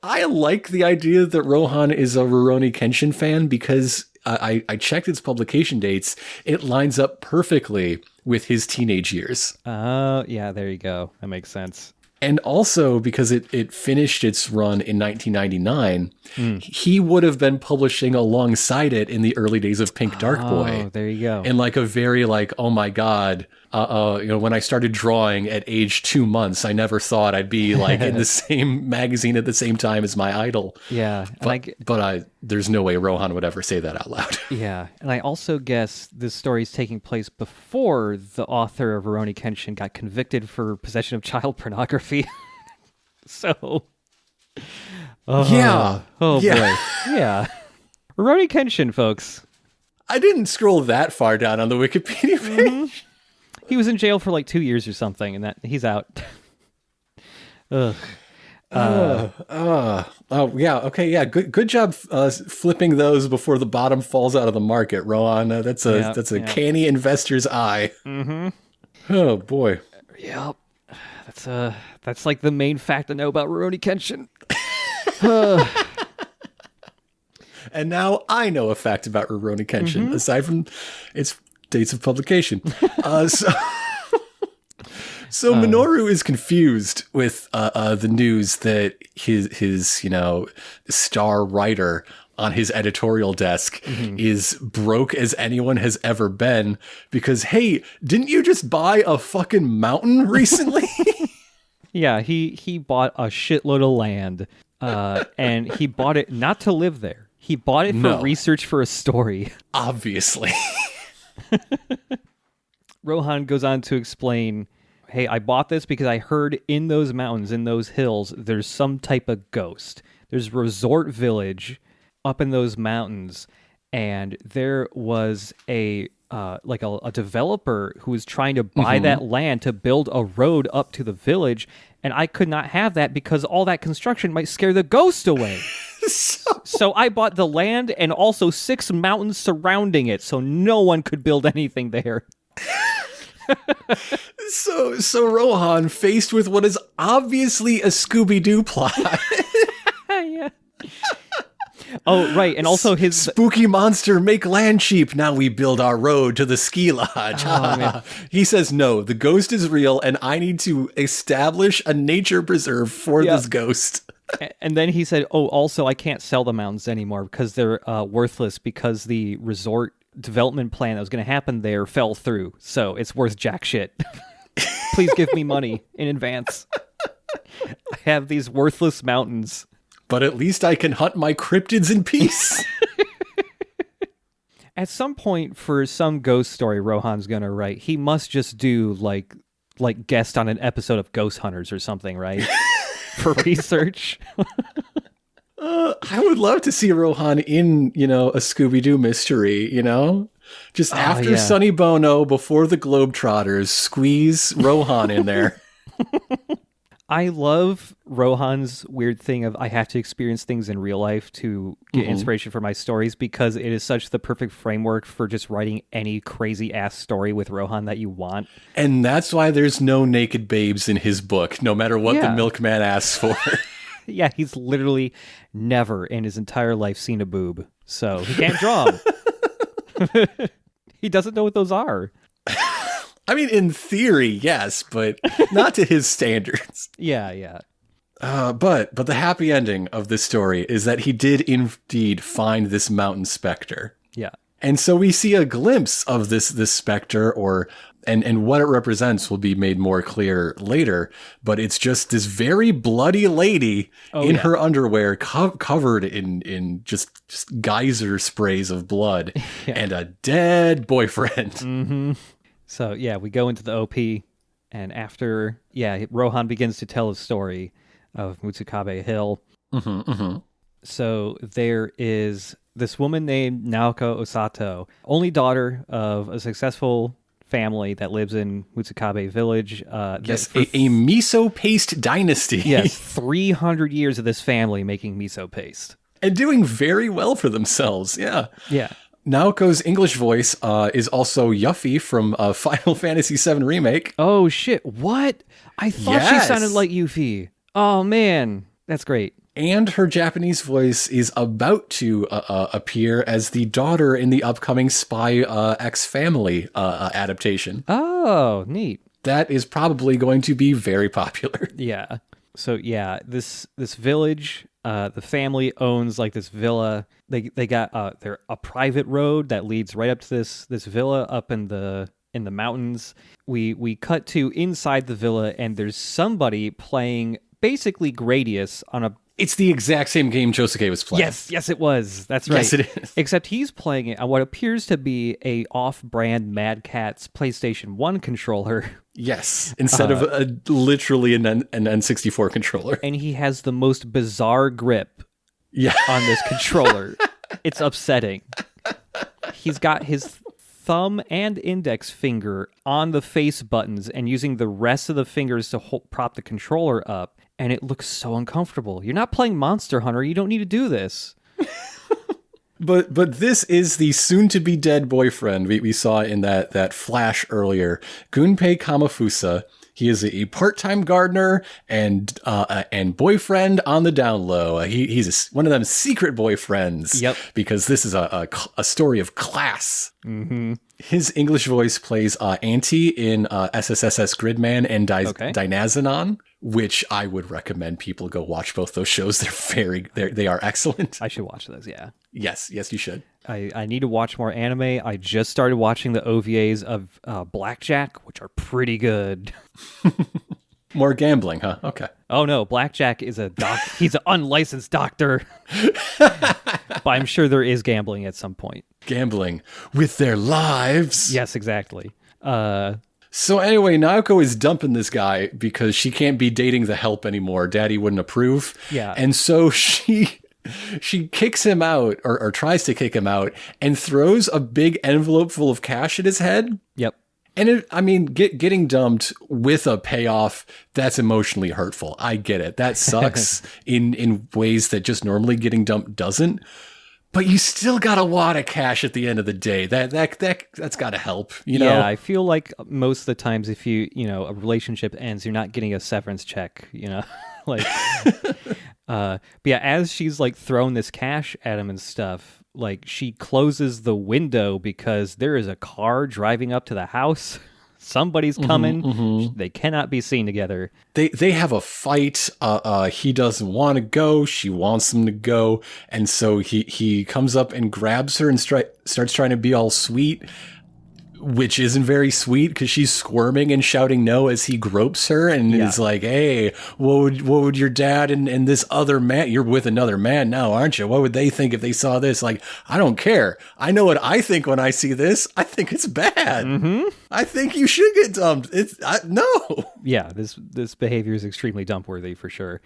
I like the idea that Rohan is a Rurouni Kenshin fan because I checked its publication dates. It lines up perfectly with his teenage years. Oh, yeah, there you go. That makes sense. And also because it finished its run in 1999, he would have been publishing alongside it in the early days of Pink Dark Boy. Oh, there you go. And like a very oh my God, when I started drawing at age 2 months, I never thought I'd be like in the same magazine at the same time as my idol. Yeah. But there's no way Rohan would ever say that out loud. Yeah. And I also guess this story is taking place before the author of Rurouni Kenshin got convicted for possession of child pornography. So. Yeah. Oh, boy. Yeah. Rurouni Kenshin, folks. I didn't scroll that far down on the Wikipedia page. He was in jail for like 2 years or something, and that he's out. Ugh. Yeah. Okay. Yeah. Good job flipping those before the bottom falls out of the market, Rohan. That's a canny investor's eye. Mm-hmm. Oh boy. Yep. That's like the main fact I know about Rurouni Kenshin. And now I know a fact about Rurouni Kenshin, aside from its dates of publication. So Minoru is confused with the news that his star writer on his editorial desk is broke as anyone has ever been because, hey, didn't you just buy a fucking mountain recently? Yeah, he bought a shitload of land and he bought it not to live there. He bought it for research for a story. Obviously. Rohan goes on to explain, hey, I bought this because I heard in those mountains, in those hills, there's some type of ghost. There's a resort village up in those mountains, and there was a developer who was trying to buy that land to build a road up to the village, and I could not have that because all that construction might scare the ghost away. So I bought the land and also 6 mountains surrounding it, so no one could build anything there. So Rohan, faced with what is obviously a Scooby-Doo plot. Yeah. Oh, right, and also his spooky monster make land cheap. Now we build our road to the ski lodge. Oh, he says, no, the ghost is real, and I need to establish a nature preserve for this ghost. And then he said, oh, also, I can't sell the mountains anymore because they're worthless because the resort development plan that was going to happen there fell through. So it's worth jack shit. Please give me money in advance. I have these worthless mountains. But at least I can hunt my cryptids in peace. At some point, for some ghost story Rohan's going to write, he must just do like guest on an episode of Ghost Hunters or something, right? For research. I would love to see Rohan in, a Scooby-Doo mystery, Just after Sonny Bono, before the Globetrotters, squeeze Rohan in there. I love Rohan's weird thing of I have to experience things in real life to get inspiration for my stories because it is such the perfect framework for just writing any crazy-ass story with Rohan that you want. And that's why there's no naked babes in his book, no matter what the milkman asks for. Yeah, he's literally never in his entire life seen a boob, so he can't draw them. He doesn't know what those are. I mean, in theory, yes, but not to his standards. Yeah. But the happy ending of this story is that he did indeed find this mountain specter. Yeah. And so we see a glimpse of this specter, and what it represents will be made more clear later. But it's just this very bloody lady in her underwear, covered in just geyser sprays of blood, and a dead boyfriend. Mm-hmm. So yeah, we go into the OP, and after Rohan begins to tell his story of Mutsukabe Hill. Mm-hmm, mm-hmm. So there is this woman named Naoko Osato, only daughter of a successful family that lives in Mutsukabe Village. Yes, a miso paste dynasty. Yes, 300 years of this family making miso paste. And doing very well for themselves, yeah. Yeah. Naoko's English voice is also Yuffie from Final Fantasy VII Remake. Oh, shit. What? I thought she sounded like Yuffie. Oh, man. That's great. And her Japanese voice is about to appear as the daughter in the upcoming Spy X Family adaptation. Oh, neat. That is probably going to be very popular. Yeah. So yeah, this village, the family owns like this villa. They got they're a private road that leads right up to this villa up in the mountains. We cut to inside the villa, and there's somebody playing basically Gradius on a. It's the exact same game Josuke was playing. Yes, it was. That's right. Yes, it is. Except he's playing it on what appears to be a off-brand Mad Catz PlayStation 1 controller. Yes, instead of literally an N64 controller. And he has the most bizarre grip on this controller. It's upsetting. He's got his thumb and index finger on the face buttons and using the rest of the fingers to prop the controller up. And it looks so uncomfortable. You're not playing Monster Hunter. You don't need to do this. But this is the soon-to-be dead boyfriend we saw in that flash earlier, Gunpei Kamafusa. He is a part-time gardener and boyfriend on the down low. He's one of them secret boyfriends. Yep. Because this is a story of class. Mm-hmm. His English voice plays Auntie in SSSS Gridman and Dynazenon, which I would recommend people go watch both those shows. They are excellent. I should watch those, yeah. Yes, you should. I need to watch more anime. I just started watching the OVAs of Blackjack, which are pretty good. More gambling, huh? Okay. Oh no, Blackjack is he's an unlicensed doctor. But I'm sure there is gambling at some point. Gambling with their lives. Yes, exactly. So anyway, Naoko is dumping this guy because she can't be dating the help anymore. Daddy wouldn't approve. Yeah. And so she kicks him out or tries to kick him out and throws a big envelope full of cash at his head. Yep. And getting dumped with a payoff, that's emotionally hurtful. I get it. That sucks in ways that just normally getting dumped doesn't. But you still got a wad of cash at the end of the day. That's got to help, you know? Yeah, I feel like most of the times if a relationship ends, you're not getting a severance check, like, but yeah, as she's like throwing this cash at him and stuff, like she closes the window because there is a car driving up to the house. Somebody's coming. Mm-hmm. They cannot be seen together. They have a fight. He doesn't want to go. She wants him to go. And so he comes up and grabs her and starts trying to be all sweet, which isn't very sweet because she's squirming and shouting no as he gropes her and is like, hey, what would your dad and this other man, you're with another man now, aren't you? What would they think if they saw this? Like, I don't care. I know what I think when I see this. I think it's bad. Mm-hmm. I think you should get dumped. No. Yeah, this behavior is extremely dump worthy for sure.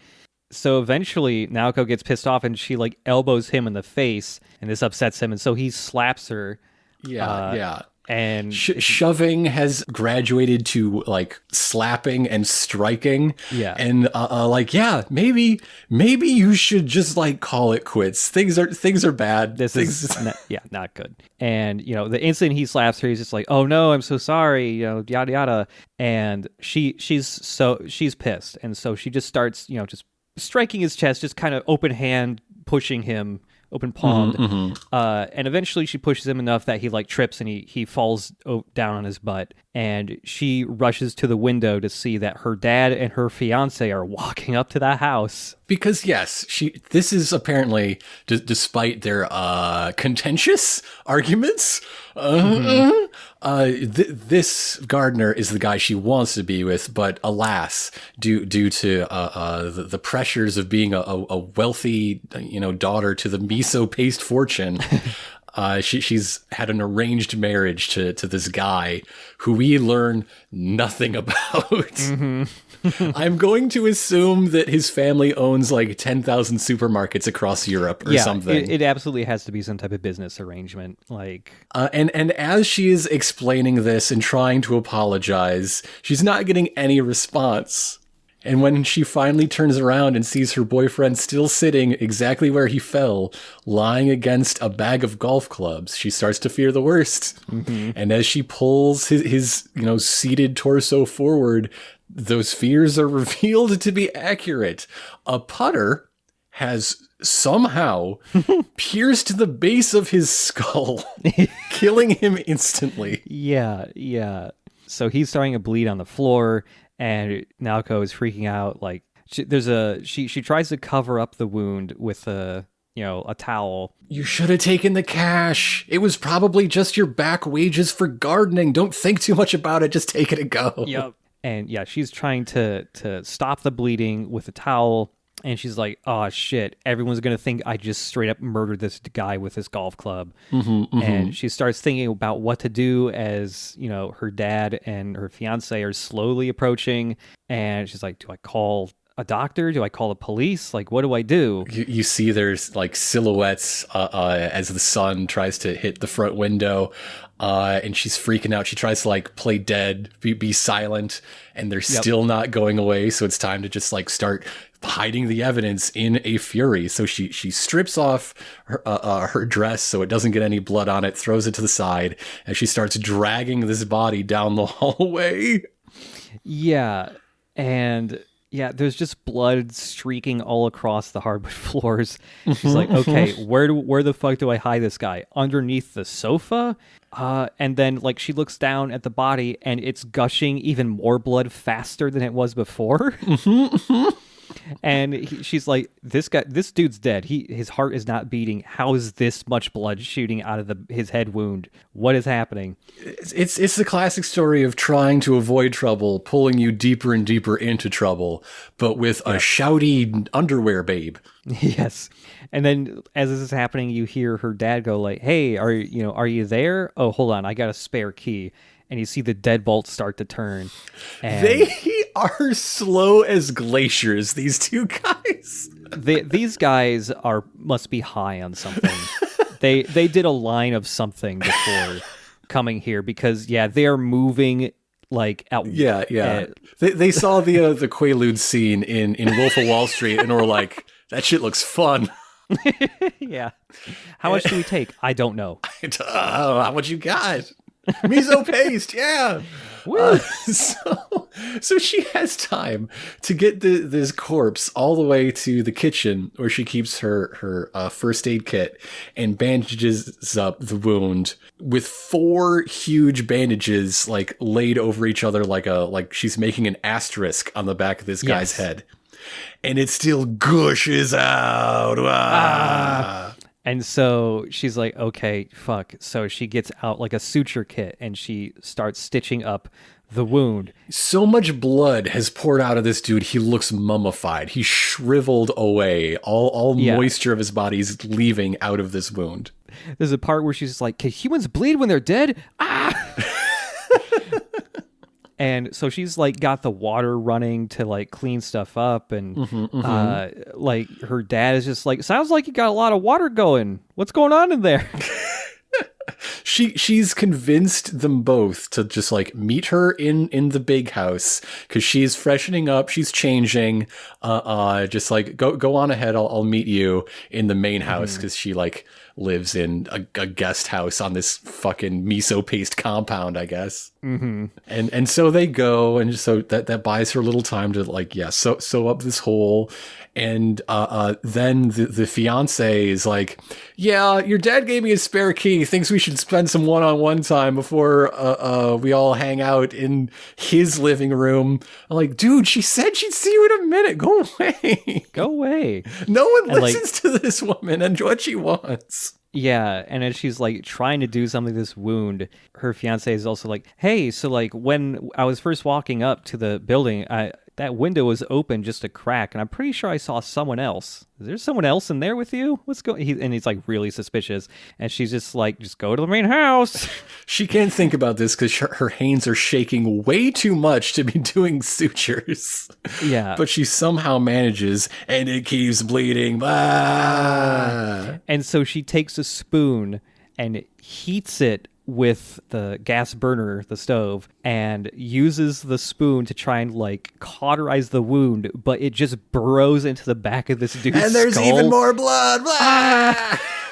So eventually Naoko gets pissed off and she like elbows him in the face and this upsets him. And so he slaps her. Yeah. And shoving has graduated to like slapping and striking. Yeah. And maybe you should just like call it quits. Things are bad. This is not good. And the instant he slaps her, he's just like, oh no, I'm so sorry, yada yada. And she's pissed. And so she just starts, just striking his chest, just kind of open hand pushing him open palmed. And eventually she pushes him enough that he like trips and he falls down on his butt. And she rushes to the window to see that her dad and her fiance are walking up to that house. Because yes, this is apparently, despite their contentious arguments, this gardener is the guy she wants to be with, but alas, due to the pressures of being a wealthy, daughter to the miso paste fortune, she's had an arranged marriage to this guy who we learn nothing about. I'm going to assume that his family owns like 10,000 supermarkets across Europe or something. It absolutely has to be some type of business arrangement. And as she is explaining this and trying to apologize, she's not getting any response. And when she finally turns around and sees her boyfriend still sitting exactly where he fell, lying against a bag of golf clubs, she starts to fear the worst. And as she pulls his seated torso forward, those fears are revealed to be accurate. A putter has somehow pierced the base of his skull, killing him instantly. Yeah. So he's starting to bleed on the floor, and Naoko is freaking out. Like she tries to cover up the wound with a towel. You should have taken the cash. It was probably just your back wages for gardening. Don't think too much about it. Just take it and go. Yep. And yeah, she's trying to stop the bleeding with a towel. And she's like, oh, shit, everyone's going to think I just straight up murdered this guy with this golf club. And she starts thinking about what to do as, her dad and her fiance are slowly approaching. And she's like, do I call a doctor? Do I call the police? Like, what do I do? You see there's like silhouettes as the sun tries to hit the front window. And she's freaking out. She tries to like play dead, be silent, and they're still not going away. So it's time to just like start hiding the evidence in a fury. So she strips off her dress so it doesn't get any blood on it, throws it to the side, and she starts dragging this body down the hallway. Yeah. And yeah, there's just blood streaking all across the hardwood floors. She's like, okay, where the fuck do I hide this guy? Underneath the sofa? And then like she looks down at the body and it's gushing even more blood faster than it was before. And she's like, this dude's dead. His heart is not beating. How is this much blood shooting out of his head wound? What is happening? It's the classic story of trying to avoid trouble, pulling you deeper and deeper into trouble, but with a shouty underwear babe. Yes. And then as this is happening, you hear her dad go like, hey, are you there? Oh, hold on. I got a spare key. And you see the deadbolt start to turn. And they are slow as glaciers, these two guys. These guys must be high on something. They did a line of something before coming here because, they are moving like at... Yeah. They saw the Quaalude scene in Wolf of Wall Street and were like, that shit looks fun. Yeah. How much do we take? I don't know. How much you got? Miso paste, yeah. So she has time to get this corpse all the way to the kitchen where she keeps her first aid kit and bandages up the wound with 4 huge bandages like laid over each other like she's making an asterisk on the back of this guy's head. And it still gushes out. And so she's like, okay, fuck. So she gets out like a suture kit and she starts stitching up the wound. So much blood has poured out of this dude. He looks mummified. He's shriveled away. All moisture of his body is leaving out of this wound. There's a part where she's just like, can humans bleed when they're dead? And so she's like got the water running to like clean stuff up. And like her dad is just like, sounds like you got a lot of water going. What's going on in there? She's convinced them both to just like meet her in the big house because she's freshening up, she's changing. Just like go on ahead. I'll meet you in the main house because she like lives in a guest house on this fucking miso paste compound, I guess. And so they go, and so that buys her a little time to like sew up this hole. And then the fiance is like, yeah, your dad gave me a spare key. Thinks we should spend some one-on-one time before we all hang out in his living room. I'm like, dude, she said she'd see you in a minute. Go away. Go away. No one listens to this woman and what she wants. Yeah, and as she's like trying to do something to this wound, her fiance is also like, hey, so like when I was first walking up to the building, that window was open just a crack, and I'm pretty sure I saw someone else. Is there someone else in there with you? What's going? And he's like really suspicious, and she's just like, just go to the main house. She can't think about this because her hands are shaking way too much to be doing sutures. Yeah, but she somehow manages, and it keeps bleeding. And so she takes a spoon and heats it with the gas burner, the stove, and uses the spoon to try and like cauterize the wound, but it just burrows into the back of this dude's skull. And there's even more blood.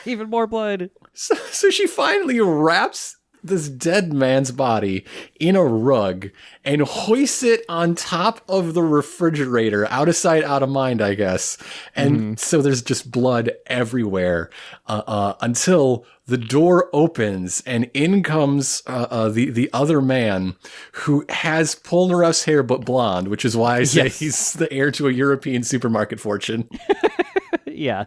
Even more blood. So she finally wraps this dead man's body in a rug and hoists it on top of the refrigerator, out of sight, out of mind, I guess. And so there's just blood everywhere until the door opens and in comes the other man who has Polnareff's hair but blonde, which is why I say he's the heir to a European supermarket fortune. Yeah.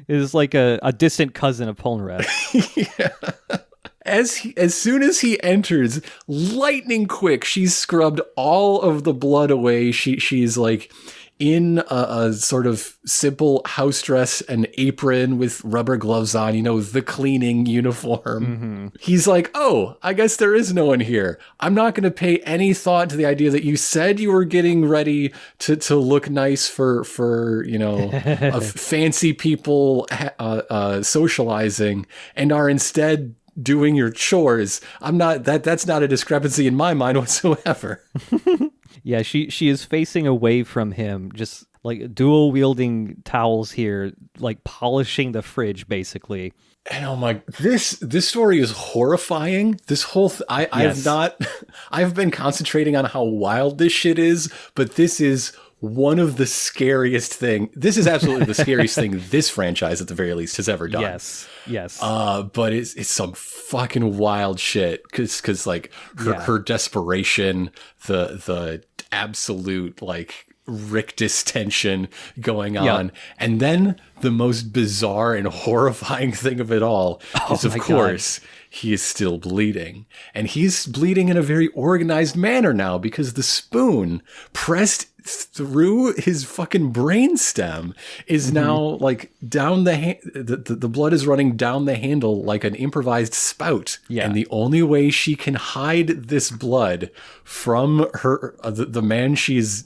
It is like a distant cousin of Polnareff. Yeah. As soon as he enters, lightning quick, she's scrubbed all of the blood away. She's like in a sort of simple house dress and apron with rubber gloves on, you know, the cleaning uniform. He's like, oh, I guess there is no one here. I'm not going to pay any thought to the idea that you said you were getting ready to look nice for you know, fancy people socializing and are instead doing your chores. That's not a discrepancy in my mind whatsoever. Yeah, she is facing away from him, just like dual wielding towels here, like polishing the fridge basically. And oh my, this story is horrifying. This whole I've been concentrating on how wild this shit is, but this is one of the scariest thing. This is absolutely the scariest thing this franchise, at the very least, has ever done. Yes. But it's some fucking wild shit. Cause like her desperation, the absolute like rictus tension going on. And then the most bizarre and horrifying thing of it all is, of course, he is still bleeding. And he's bleeding in a very organized manner now because the spoon pressed through his fucking brainstem is now like down the blood is running down the handle like an improvised spout. Yeah. And the only way she can hide this blood from her the man she's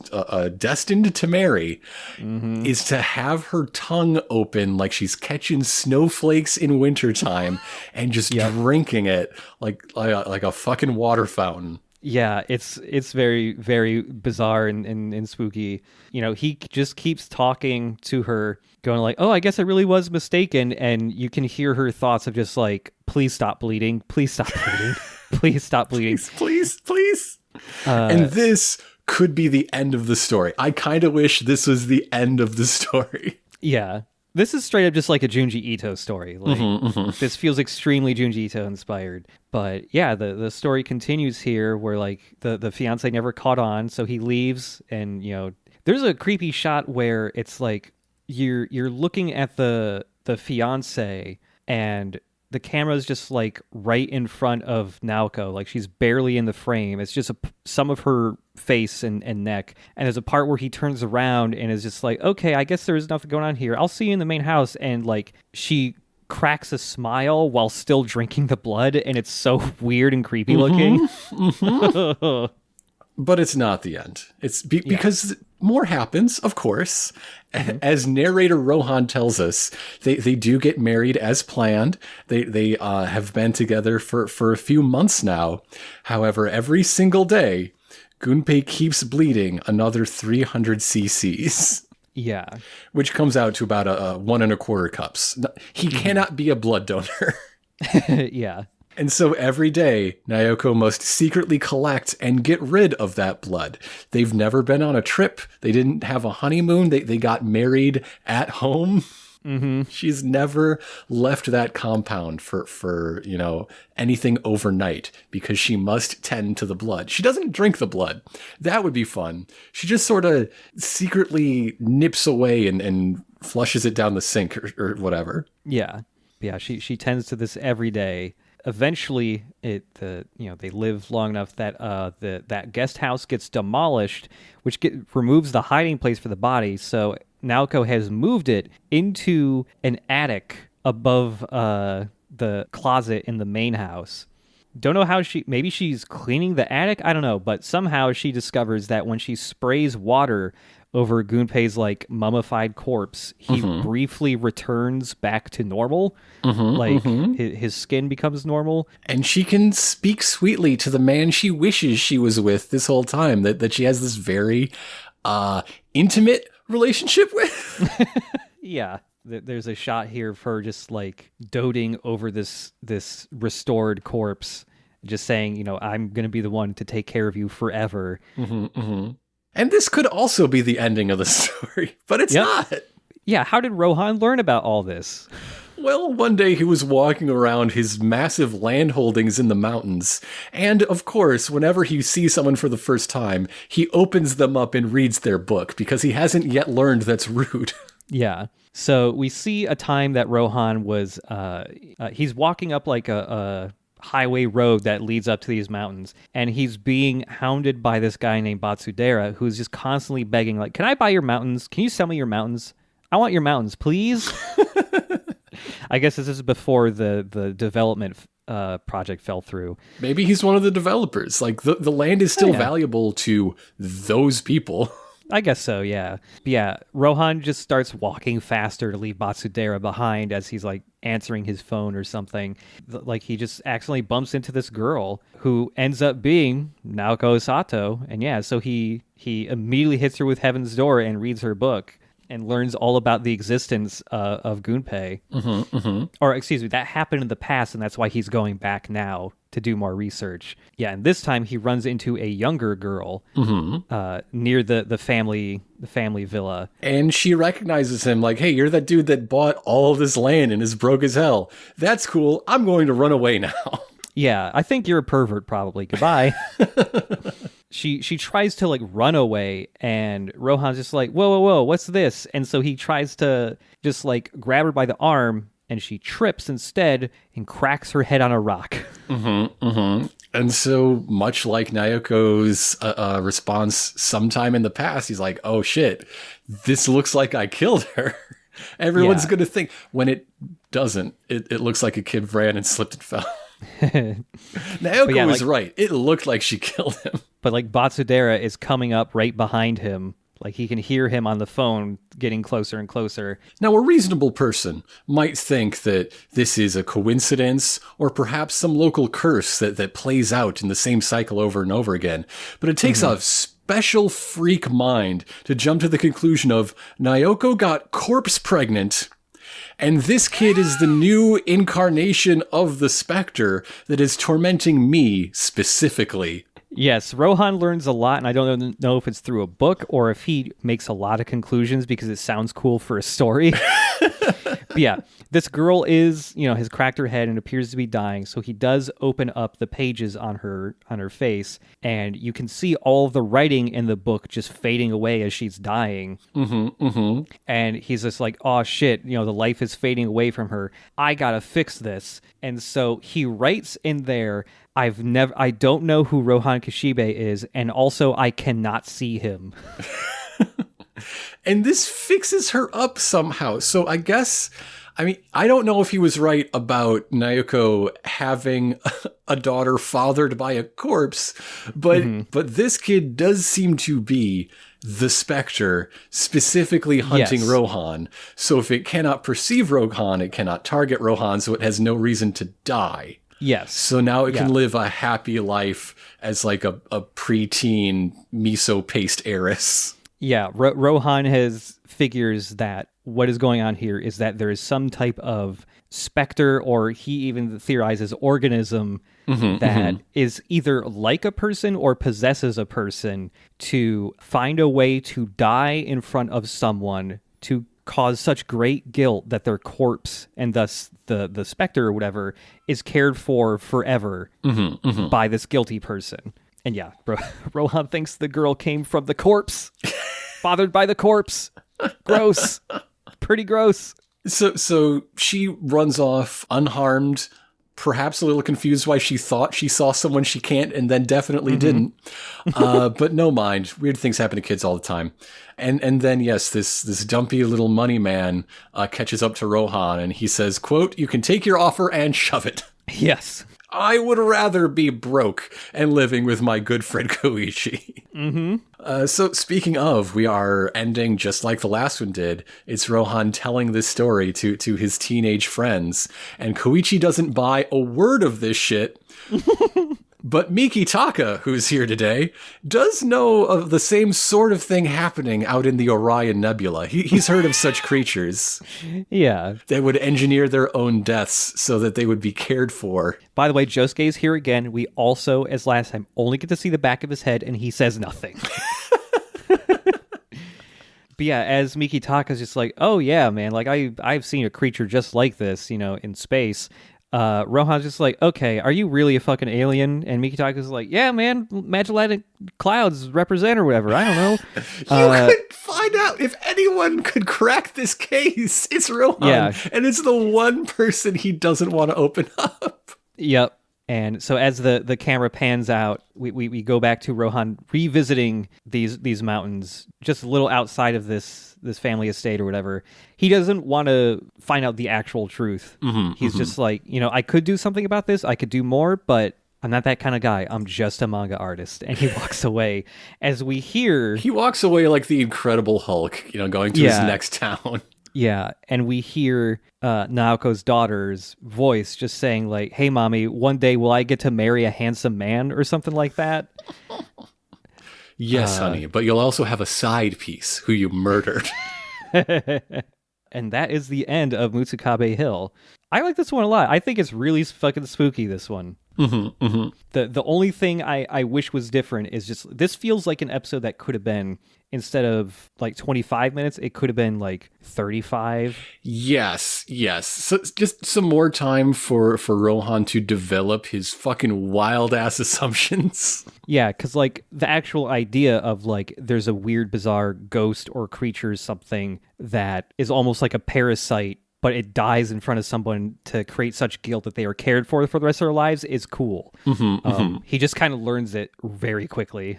destined to marry is to have her tongue open like she's catching snowflakes in wintertime and just drinking it like a fucking water fountain. Yeah, it's very, very bizarre and spooky. You know, he just keeps talking to her, going like, oh, I guess I really was mistaken. And you can hear her thoughts of just like, please stop bleeding. Please stop bleeding. Please stop bleeding. Please. And this could be the end of the story. I kind of wish this was the end of the story. Yeah. This is straight up just like a Junji Ito story. Like this feels extremely Junji Ito inspired. But yeah, the story continues here where like the fiance never caught on, so he leaves, and you know, there's a creepy shot where it's like you're looking at the fiance and the camera's just like right in front of Naoko, like she's barely in the frame. It's just some of her face and neck, and there's a part where he turns around and is just like, okay, I guess there's nothing going on here, I'll see you in the main house, and like she cracks a smile while still drinking the blood, and it's so weird and creepy looking. But it's not the end. It's because more happens, of course. As narrator Rohan tells us, they do get married as planned. They have been together for a few months now. However, every single day, Gunpei keeps bleeding another 300 cc's. Yeah. Which comes out to about 1 1/4 cups. He cannot be a blood donor. Yeah. And so every day, Naoko must secretly collect and get rid of that blood. They've never been on a trip. They didn't have a honeymoon. They got married at home. Mm-hmm. She's never left that compound for anything overnight because she must tend to the blood. She doesn't drink the blood. That would be fun. She just sort of secretly nips away and flushes it down the sink or whatever. Yeah. She tends to this every day. Eventually, they live long enough that that guest house gets demolished, which removes the hiding place for the body. So Naoko has moved it into an attic above the closet in the main house. Don't know how maybe she's cleaning the attic. I don't know, but somehow she discovers that when she sprays water over Gunpei's like mummified corpse, he briefly returns back to normal. His skin becomes normal. And she can speak sweetly to the man she wishes she was with this whole time, that she has this very intimate relationship with. Yeah. There's a shot here of her just like doting over this restored corpse, just saying, I'm going to be the one to take care of you forever. And this could also be the ending of the story, but it's not. Yeah, how did Rohan learn about all this? Well, one day he was walking around his massive land holdings in the mountains, and of course, whenever he sees someone for the first time, he opens them up and reads their book, because he hasn't yet learned that's rude. Yeah. So we see a time that Rohan was, he's walking up like a highway road that leads up to these mountains, and he's being hounded by this guy named Batsudera, who's just constantly begging, like, can I buy your mountains? Can you sell me your mountains? I want your mountains, please. I guess this is before the development project fell through. Maybe he's one of the developers. Like, the land is still valuable to those people. I guess so, yeah. But yeah, Rohan just starts walking faster to leave Batsudera behind as he's like answering his phone or something. Like he just accidentally bumps into this girl who ends up being Naoko Sato. And yeah, so he immediately hits her with Heaven's Door and reads her book and learns all about the existence of Gunpei. Or excuse me, that happened in the past, and that's why he's going back now to do more research. Yeah, and this time he runs into a younger girl near the family villa. And she recognizes him like, hey, you're that dude that bought all of this land and is broke as hell. That's cool. I'm going to run away now. Yeah, I think you're a pervert probably. Goodbye. She tries to like run away, and Rohan's just like, whoa, what's this? And so he tries to just like grab her by the arm, and she trips instead and cracks her head on a rock. And so much like Naoko's response sometime in the past, he's like, oh shit, this looks like I killed her. Everyone's going to think, when it doesn't, it looks like a kid ran and slipped and fell. Naoko was right. It looked like she killed him. But like Batsudera is coming up right behind him. Like he can hear him on the phone getting closer and closer. Now, a reasonable person might think that this is a coincidence or perhaps some local curse that plays out in the same cycle over and over again. But it takes a special freak mind to jump to the conclusion of Naoko got corpse pregnant, and this kid is the new incarnation of the specter that is tormenting me specifically. Yes, Rohan learns a lot, and I don't know if it's through a book or if he makes a lot of conclusions because it sounds cool for a story. But yeah, this girl has cracked her head and appears to be dying, so he does open up the pages on her face, and you can see all of the writing in the book just fading away as she's dying. And he's just like, oh shit, the life is fading away from her. I gotta fix this. And so he writes in there, I don't know who Rohan Kishibe is, and also I cannot see him. And this fixes her up somehow. So I don't know if he was right about Naoko having a daughter fathered by a corpse, but this kid does seem to be the specter specifically hunting Rohan. So if it cannot perceive Rohan, it cannot target Rohan, so it has no reason to die. Yes. So now it can live a happy life as like a preteen miso paste heiress. Yeah, Rohan figures that what is going on here is that there is some type of specter, or he even theorizes organism that is either like a person or possesses a person to find a way to die in front of someone to cause such great guilt that their corpse, and thus the specter or whatever, is cared for forever by this guilty person. And yeah, Rohan thinks the girl came from the corpse, fathered by the corpse. Gross. Pretty gross. So she runs off unharmed, perhaps a little confused why she thought she saw someone she can't, and then definitely didn't. But no mind. Weird things happen to kids all the time. And then, yes, this dumpy little money man catches up to Rohan, and he says, quote, "You can take your offer and shove it." Yes. I would rather be broke and living with my good friend Koichi. So speaking of, we are ending just like the last one did. It's Rohan telling this story to his teenage friends, and Koichi doesn't buy a word of this shit. But Miki Taka, who's here today, does know of the same sort of thing happening out in the Orion Nebula. He's heard of such creatures. Yeah. That would engineer their own deaths so that they would be cared for. By the way, Josuke's here again. We also, as last time, only get to see the back of his head, and he says nothing. But yeah, as Miki Taka's just like, oh yeah, man, like I've seen a creature just like this, in space. Rohan's just like, okay, are you really a fucking alien? And Miki Taka's like, yeah, man, Magellanic Clouds represent or whatever. I don't know. You could find out if anyone could crack this case. It's Rohan. Yeah. And it's the one person he doesn't want to open up. Yep. And so as the camera pans out, we go back to Rohan revisiting these mountains, just a little outside of this family estate or whatever. He doesn't want to find out the actual truth. He's just like, I could do something about this. I could do more, but I'm not that kind of guy. I'm just a manga artist. And he walks away as we hear... He walks away like the Incredible Hulk, going to his next town. Yeah, and we hear Naoko's daughter's voice just saying like, hey, mommy, one day will I get to marry a handsome man or something like that? Yes, honey, but you'll also have a side piece who you murdered. And that is the end of Mutsukabe Hill. I like this one a lot. I think it's really fucking spooky, this one. The only thing I wish was different is just, this feels like an episode that could have been, instead of like 25 minutes, it could have been like 35. Yes. So just some more time for Rohan to develop his fucking wild ass assumptions. Yeah, because like the actual idea of like there's a weird, bizarre ghost or creature or something that is almost like a parasite, but it dies in front of someone to create such guilt that they are cared for the rest of their lives is cool. He just kind of learns it very quickly.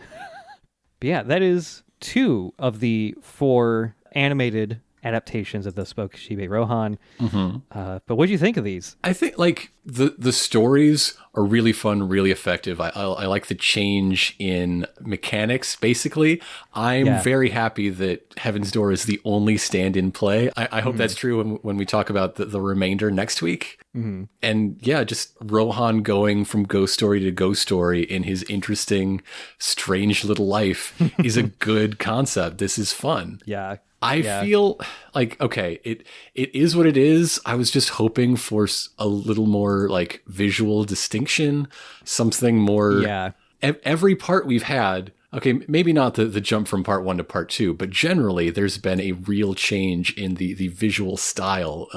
But yeah, that is 2 of the 4 animated adaptations of the Spoke Kishibe Rohan. But what do you think of these? I think like the stories are really fun, really effective. I like the change in mechanics, basically. I'm very happy that Heaven's Door is the only stand-in play. I hope that's true when we talk about the remainder next week. And yeah, just Rohan going from ghost story to ghost story in his interesting, strange little life is a good concept. This is fun. Yeah. I feel like, okay, it is what it is. I was just hoping for a little more like visual distinction, something more. Yeah. Every part we've had, okay, maybe not the jump from part 1 to part 2, but generally there's been a real change in the visual style,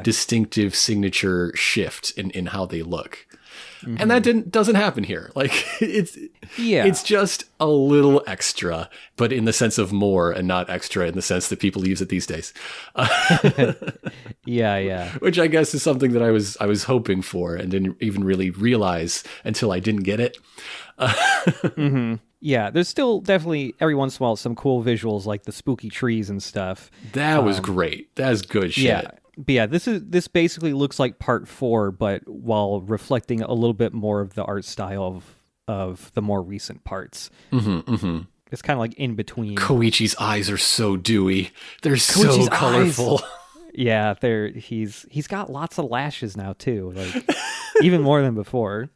distinctive signature shift in how they look. And that doesn't happen here. Like it's just a little extra, but in the sense of more and not extra in the sense that people use it these days. Yeah. Which I guess is something that I was hoping for and didn't even really realize until I didn't get it. Yeah, there's still definitely every once in a while some cool visuals like the spooky trees and stuff. That was great. That's good shit. Yeah. But yeah, this basically looks like part 4, but while reflecting a little bit more of the art style of the more recent parts. It's kind of like in between. Koichi's eyes are so dewy. They're so colorful. Yeah, he's got lots of lashes now too, like even more than before.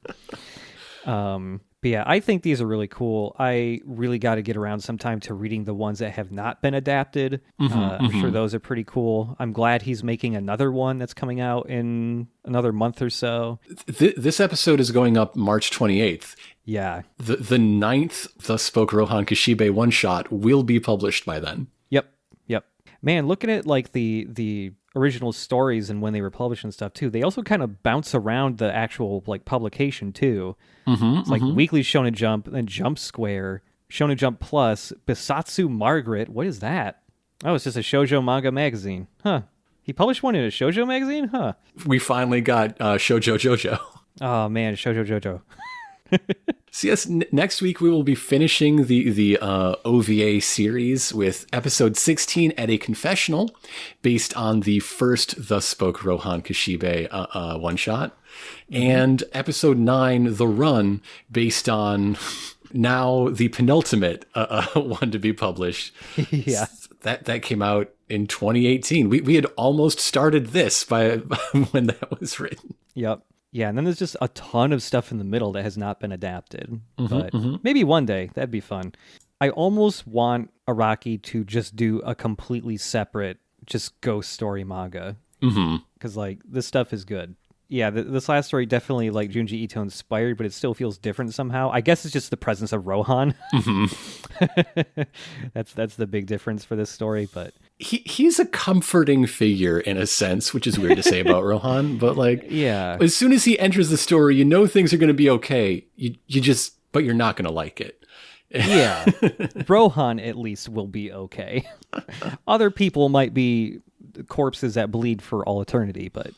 But yeah, I think these are really cool. I really got to get around sometime to reading the ones that have not been adapted. I'm sure those are pretty cool. I'm glad he's making another one that's coming out in another month or so. This episode is going up March 28th. Yeah. The ninth The Spoke Rohan Kishibe one-shot will be published by then. Yep. Man, looking at like the original stories and when they were published and stuff too, they also kind of bounce around the actual like publication too. It's like Weekly Shonen Jump, then Jump Square, Shonen Jump Plus, Bisatsu Margaret. What is that? Oh, it's just a shoujo manga magazine. Huh. He published one in a shoujo magazine? Huh. We finally got Shoujo JoJo. Oh man, shoujo JoJo. So yes, next week we will be finishing the OVA series with episode 16 at a confessional based on the first The Spoke Rohan Kishibe one-shot. And episode 9, The Run, based on now the penultimate one to be published. Yeah. That came out in 2018. We had almost started this by when that was written. Yep. Yeah, and then there's just a ton of stuff in the middle that has not been adapted. But maybe one day, that'd be fun. I almost want Araki to just do a completely separate, just ghost story manga. Because, like, this stuff is good. Yeah, this last story definitely, like, Junji Ito inspired, but it still feels different somehow. I guess it's just the presence of Rohan. That's the big difference for this story, but... He's a comforting figure in a sense, which is weird to say about Rohan, but like, yeah, as soon as he enters the story, you know things are going to be okay. But you're not going to like it. Yeah, Rohan at least will be okay. Other people might be corpses that bleed for all eternity, but.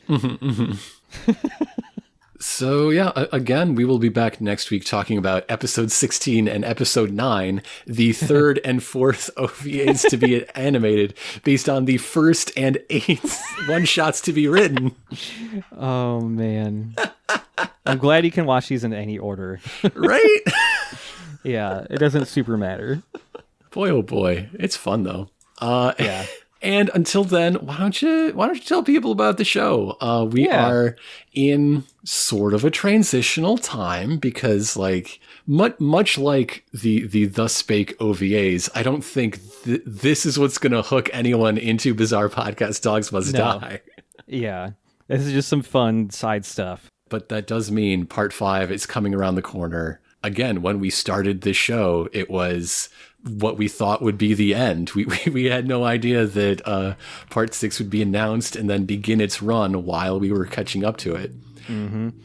So yeah, again, we will be back next week talking about episode 16 and episode 9, the third and fourth OVAs to be animated based on the first and 8th one-shots to be written. Oh, man. I'm glad you can watch these in any order. Right? Yeah, it doesn't super matter. Boy, oh boy. It's fun, though. Yeah. And until then, why don't you tell people about the show? We are in sort of a transitional time because, like, much like the Spake OVAs, I don't think this is what's going to hook anyone into Bizarre Podcast Dogs Must Die. Yeah, this is just some fun side stuff. But that does mean part 5 is coming around the corner. Again, when we started this show, it was what we thought would be the end. We had no idea that part 6 would be announced and then begin its run while we were catching up to it.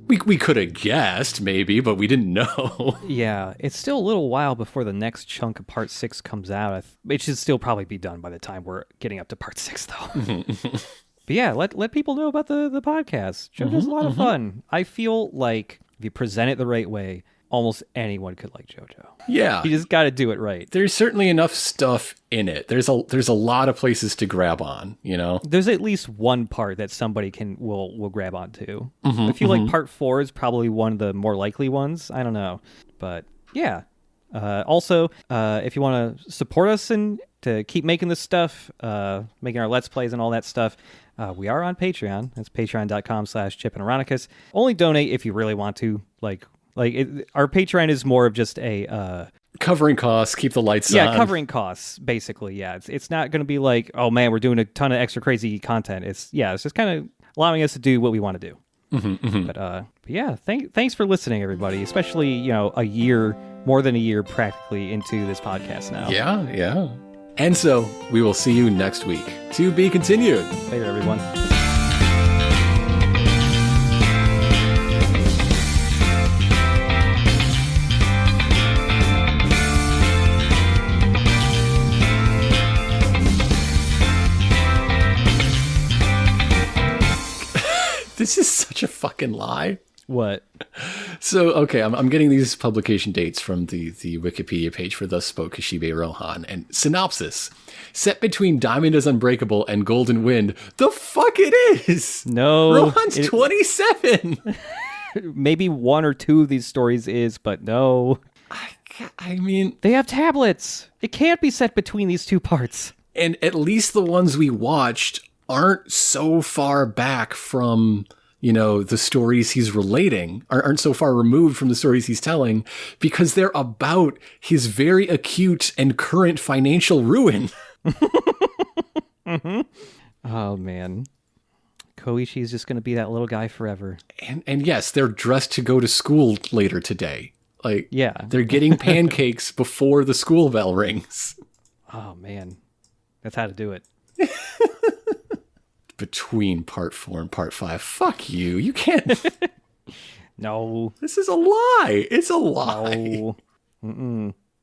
We could have guessed maybe, but we didn't know. Yeah, it's still a little while before the next chunk of part 6 comes out. It should still probably be done by the time we're getting up to part 6 though. But yeah, let people know about the podcast. JoJo's a lot of fun. I feel like if you present it the right way, almost anyone could like JoJo. Yeah. You just got to do it right. There's certainly enough stuff in it. There's a lot of places to grab on, you know? There's at least one part that somebody will grab onto. I feel like part 4 is probably one of the more likely ones. I don't know. But yeah. Also, if you want to support us and to keep making this stuff, making our Let's Plays and all that stuff, we are on Patreon. That's patreon.com/ChipandAronicus. Only donate if you really want to. Our Patreon is more of just a covering costs, keep the lights on. Yeah, covering costs, basically. Yeah, it's not going to be like, oh man, we're doing a ton of extra crazy content. It's just kind of allowing us to do what we want to do. But yeah, thanks for listening, everybody. Especially more than a year, practically into this podcast now. Yeah. And so we will see you next week. To be continued. Later, everyone. This is such a fucking lie. What? So, okay, I'm getting these publication dates from the Wikipedia page for The Spoke Kishibe Rohan. And synopsis. Set between Diamond is Unbreakable and Golden Wind. The fuck it is! No. Rohan's 27! Maybe one or two of these stories is, but no. I mean... They have tablets. It can't be set between these two parts. And at least the ones we watched aren't so far back from the stories he's relating aren't so far removed from the stories he's telling because they're about his very acute and current financial ruin. Mm-hmm. Oh, man. Koishi's just going to be that little guy forever. And yes, they're dressed to go to school later today. Like, yeah, they're getting pancakes before the school bell rings. Oh, man. That's how to do it. Between part 4 and part 5. Fuck you. You can't. No. This is a lie. It's a lie. No. Mm-mm.